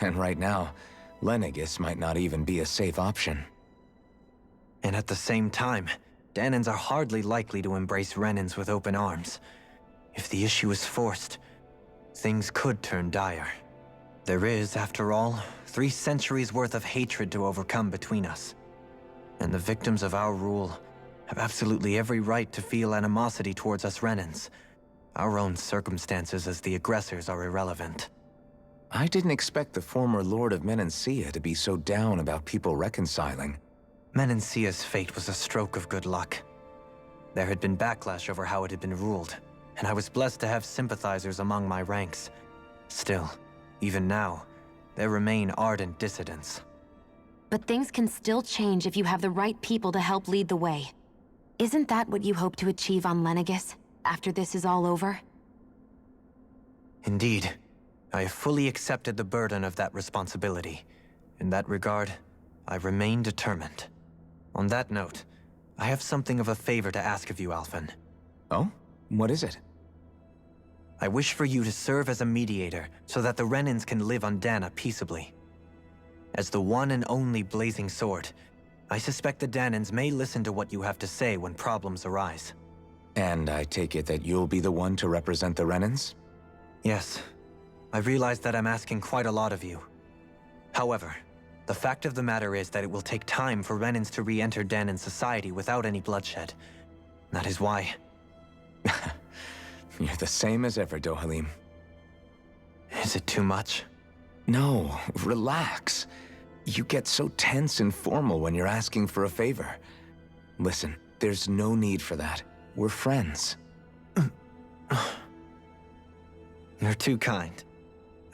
And right now, Lenegis might not even be a safe option. And at the same time, Danons are hardly likely to embrace Renans with open arms. If the issue is forced, things could turn dire. There is, after all, 3 centuries worth of hatred to overcome between us. And the victims of our rule have absolutely every right to feel animosity towards us Renans. Our own circumstances as the aggressors are irrelevant. I didn't expect the former Lord of Menancia to be so down about people reconciling. Menancia's fate was a stroke of good luck. There had been backlash over how it had been ruled, and I was blessed to have sympathizers among my ranks. Still, even now, there remain ardent dissidents. But things can still change if you have the right people to help lead the way. Isn't that what you hope to achieve on Lenegis, after this is all over? Indeed. I have fully accepted the burden of that responsibility. In that regard, I remain determined. On that note, I have something of a favor to ask of you, Alphen. Oh? What is it? I wish for you to serve as a mediator so that the Renans can live on Dana peaceably. As the one and only Blazing Sword, I suspect the Danons may listen to what you have to say when problems arise. And I take it that you'll be the one to represent the Renans? Yes. I realize that I'm asking quite a lot of you. However, the fact of the matter is that it will take time for Renans to re-enter Danon society without any bloodshed. That is why... You're the same as ever, Dohalim. Is it too much? No, relax. You get so tense and formal when you're asking for a favor. Listen, there's no need for that. We're friends. You're too kind.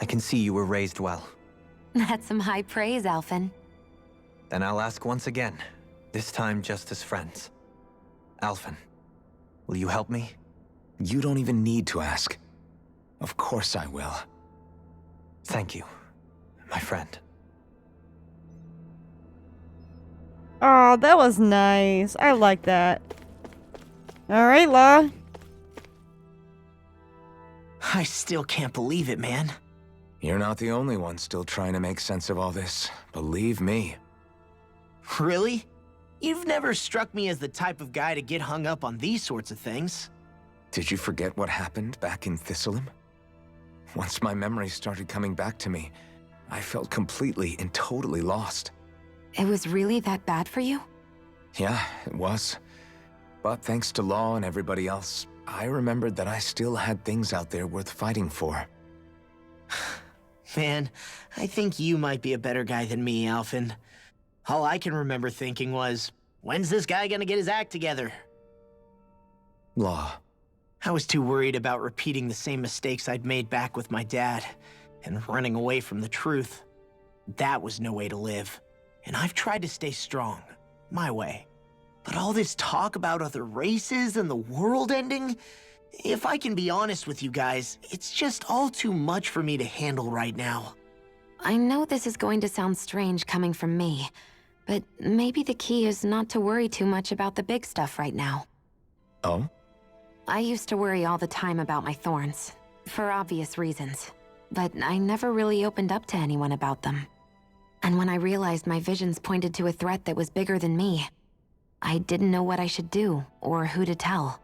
I can see you were raised well. That's some high praise, Alphen. Then I'll ask once again, this time just as friends. Alphen, will you help me? You don't even need to ask. Of course I will. Thank you, my friend. Oh, that was nice. I like that. Alright, Law. I still can't believe it, man. You're not the only one still trying to make sense of all this. Believe me. Really? You've never struck me as the type of guy to get hung up on these sorts of things. Did you forget what happened back in Thistleum? Once my memory started coming back to me, I felt completely and totally lost. It was really that bad for you? Yeah, it was. But thanks to Law and everybody else, I remembered that I still had things out there worth fighting for. Man, I think you might be a better guy than me, Alphen. All I can remember thinking was, when's this guy gonna get his act together? Law. I was too worried about repeating the same mistakes I'd made back with my dad, and running away from the truth. That was no way to live. And I've tried to stay strong, my way. But all this talk about other races and the world ending, if I can be honest with you guys, it's just all too much for me to handle right now. I know this is going to sound strange coming from me, but maybe the key is not to worry too much about the big stuff right now. Oh? I used to worry all the time about my thorns, for obvious reasons, but I never really opened up to anyone about them. And when I realized my visions pointed to a threat that was bigger than me, I didn't know what I should do or who to tell.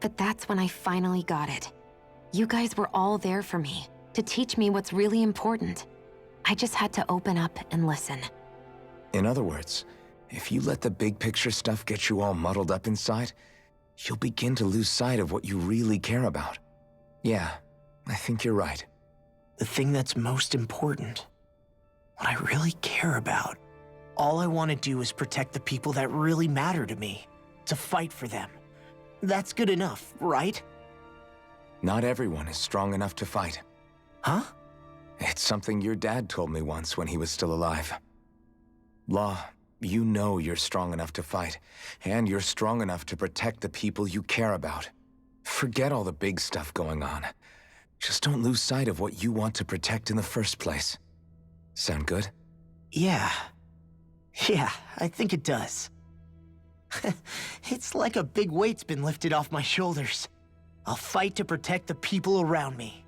But that's when I finally got it. You guys were all there for me, to teach me what's really important. I just had to open up and listen. In other words, if you let the big picture stuff get you all muddled up inside, you'll begin to lose sight of what you really care about. Yeah, I think you're right. The thing that's most important, what I really care about, all I want to do is protect the people that really matter to me, to fight for them. That's good enough, right? Not everyone is strong enough to fight. Huh? It's something your dad told me once when he was still alive. Law, you know you're strong enough to fight, and you're strong enough to protect the people you care about. Forget all the big stuff going on. Just don't lose sight of what you want to protect in the first place. Sound good? Yeah. Yeah, I think it does. It's like a big weight's been lifted off my shoulders. I'll fight to protect the people around me.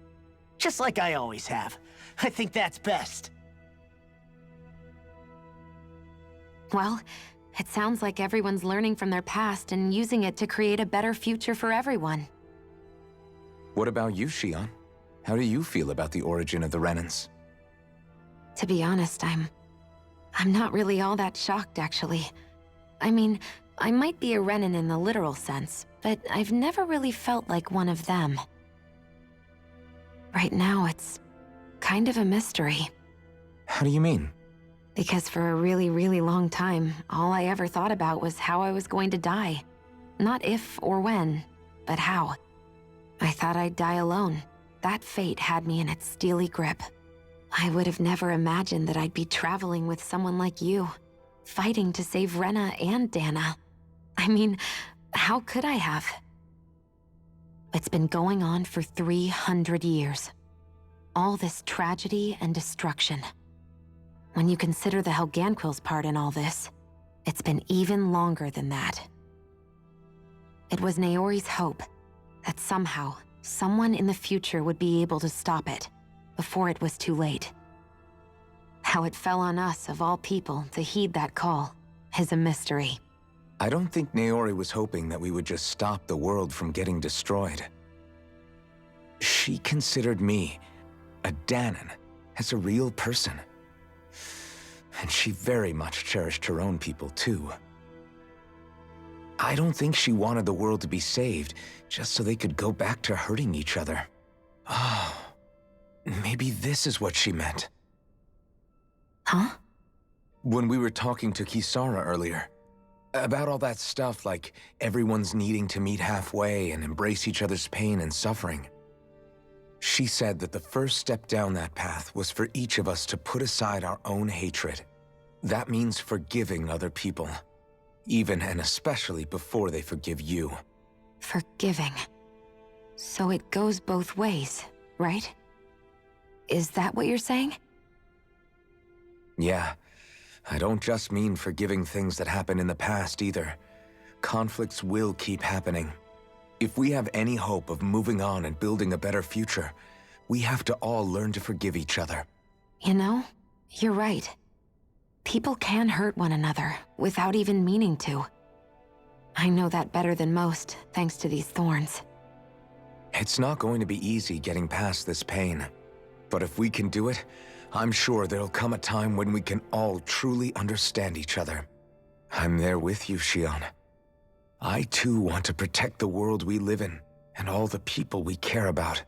Just like I always have. I think that's best. Well, it sounds like everyone's learning from their past and using it to create a better future for everyone. What about you, Xion? How do you feel about the origin of the Renans? To be honest, I'm not really all that shocked, actually. I mean, I might be a Renan in the literal sense, but I've never really felt like one of them. Right now, it's kind of a mystery. How do you mean? Because for a really, really long time, all I ever thought about was how I was going to die. Not if or when, but how. I thought I'd die alone. That fate had me in its steely grip. I would have never imagined that I'd be traveling with someone like you, fighting to save Rena and Dana. I mean, how could I have? It's been going on for 300 years. All this tragedy and destruction. When you consider the Helganquil's part in all this, it's been even longer than that. It was Naori's hope that somehow, someone in the future would be able to stop it, before it was too late. How it fell on us, of all people, to heed that call is a mystery. I don't think Naori was hoping that we would just stop the world from getting destroyed. She considered me, a Danan, as a real person. And she very much cherished her own people, too. I don't think she wanted the world to be saved just so they could go back to hurting each other. Oh, maybe this is what she meant. Huh? When we were talking to Kisara earlier, about all that stuff like everyone's needing to meet halfway and embrace each other's pain and suffering, she said that the first step down that path was for each of us to put aside our own hatred. That means forgiving other people, even and especially before they forgive you. Forgiving. So it goes both ways, right? Is that what you're saying? Yeah. I don't just mean forgiving things that happened in the past either. Conflicts will keep happening. If we have any hope of moving on and building a better future, we have to all learn to forgive each other. You know, you're right. People can hurt one another without even meaning to. I know that better than most, thanks to these thorns. It's not going to be easy getting past this pain. But if we can do it, I'm sure there'll come a time when we can all truly understand each other. I'm there with you, Xion. I too want to protect the world we live in, and all the people we care about.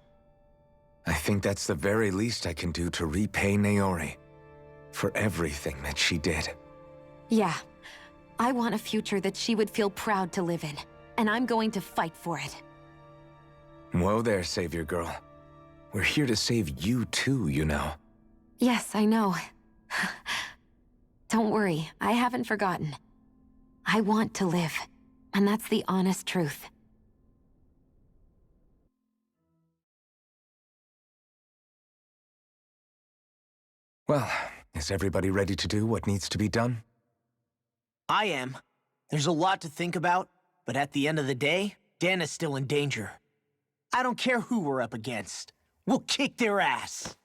I think that's the very least I can do to repay Naori for everything that she did. Yeah. I want a future that she would feel proud to live in, and I'm going to fight for it. Whoa there, Savior Girl. We're here to save you too, you know. Yes, I know. Don't worry, I haven't forgotten. I want to live, and that's the honest truth. Well, is everybody ready to do what needs to be done? I am. There's a lot to think about, but at the end of the day, Dana's still in danger. I don't care who we're up against. We'll kick their ass.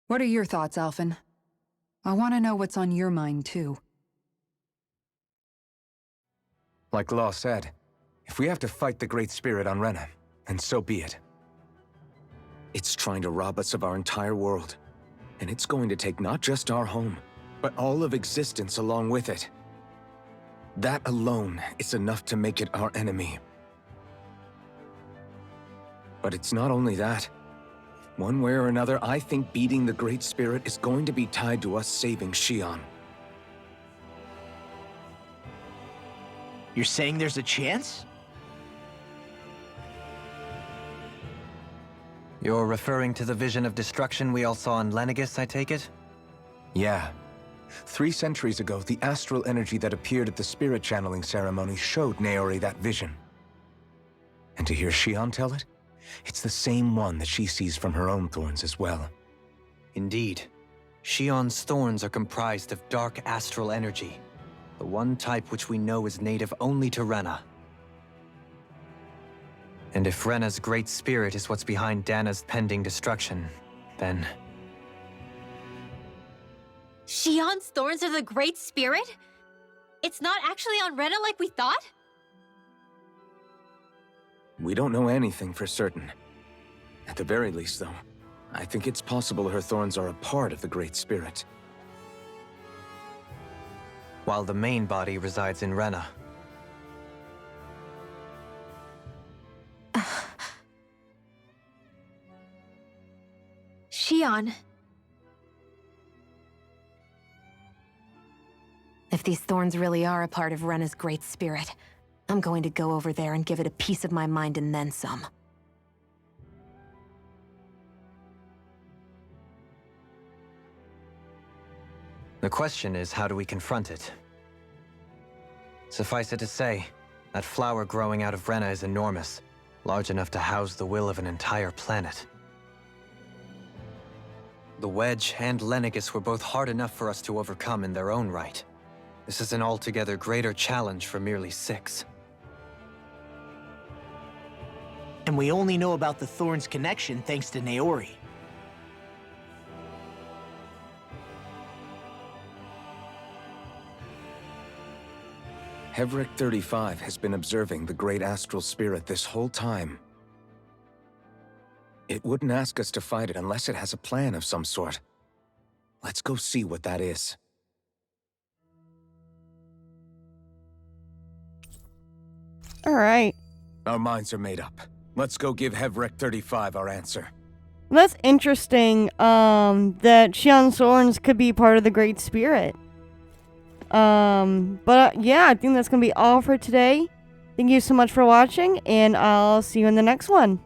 What are your thoughts, Alphen? I want to know what's on your mind, too. Like Law said, if we have to fight the Great Spirit on Rena, then so be it. It's trying to rob us of our entire world. And it's going to take not just our home, but all of existence along with it. That alone is enough to make it our enemy. But it's not only that. One way or another, I think beating the Great Spirit is going to be tied to us saving Xion. You're saying there's a chance? You're referring to the vision of destruction we all saw in Lenegis, I take it? Yeah. 3 centuries ago, the astral energy that appeared at the spirit channeling ceremony showed Naori that vision. And to hear Xion tell it, it's the same one that she sees from her own thorns as well. Indeed. Xion's thorns are comprised of dark astral energy, the one type which we know is native only to Rena. And if Rena's great spirit is what's behind Dana's pending destruction, then... Xion's thorns are the Great Spirit? It's not actually on Rena like we thought? We don't know anything for certain. At the very least, though, I think it's possible her thorns are a part of the Great Spirit. While the main body resides in Rena. Xion. If these thorns really are a part of Rena's Great Spirit, I'm going to go over there and give it a piece of my mind and then some. The question is, how do we confront it? Suffice it to say, that flower growing out of Rena is enormous, large enough to house the will of an entire planet. The Wedge and Lenegis were both hard enough for us to overcome in their own right. This is an altogether greater challenge for merely 6. And we only know about the Thorns connection thanks to Naori. Hevric 35 has been observing the Great Astral Spirit this whole time. It wouldn't ask us to fight it unless it has a plan of some sort. Let's go see what that is. All right. Our minds are made up. Let's go give Hevric 35 our answer. That's interesting, that Xian Sorns could be part of the Great Spirit. But yeah, I think that's gonna be all for today. Thank you so much for watching, and I'll see you in the next one.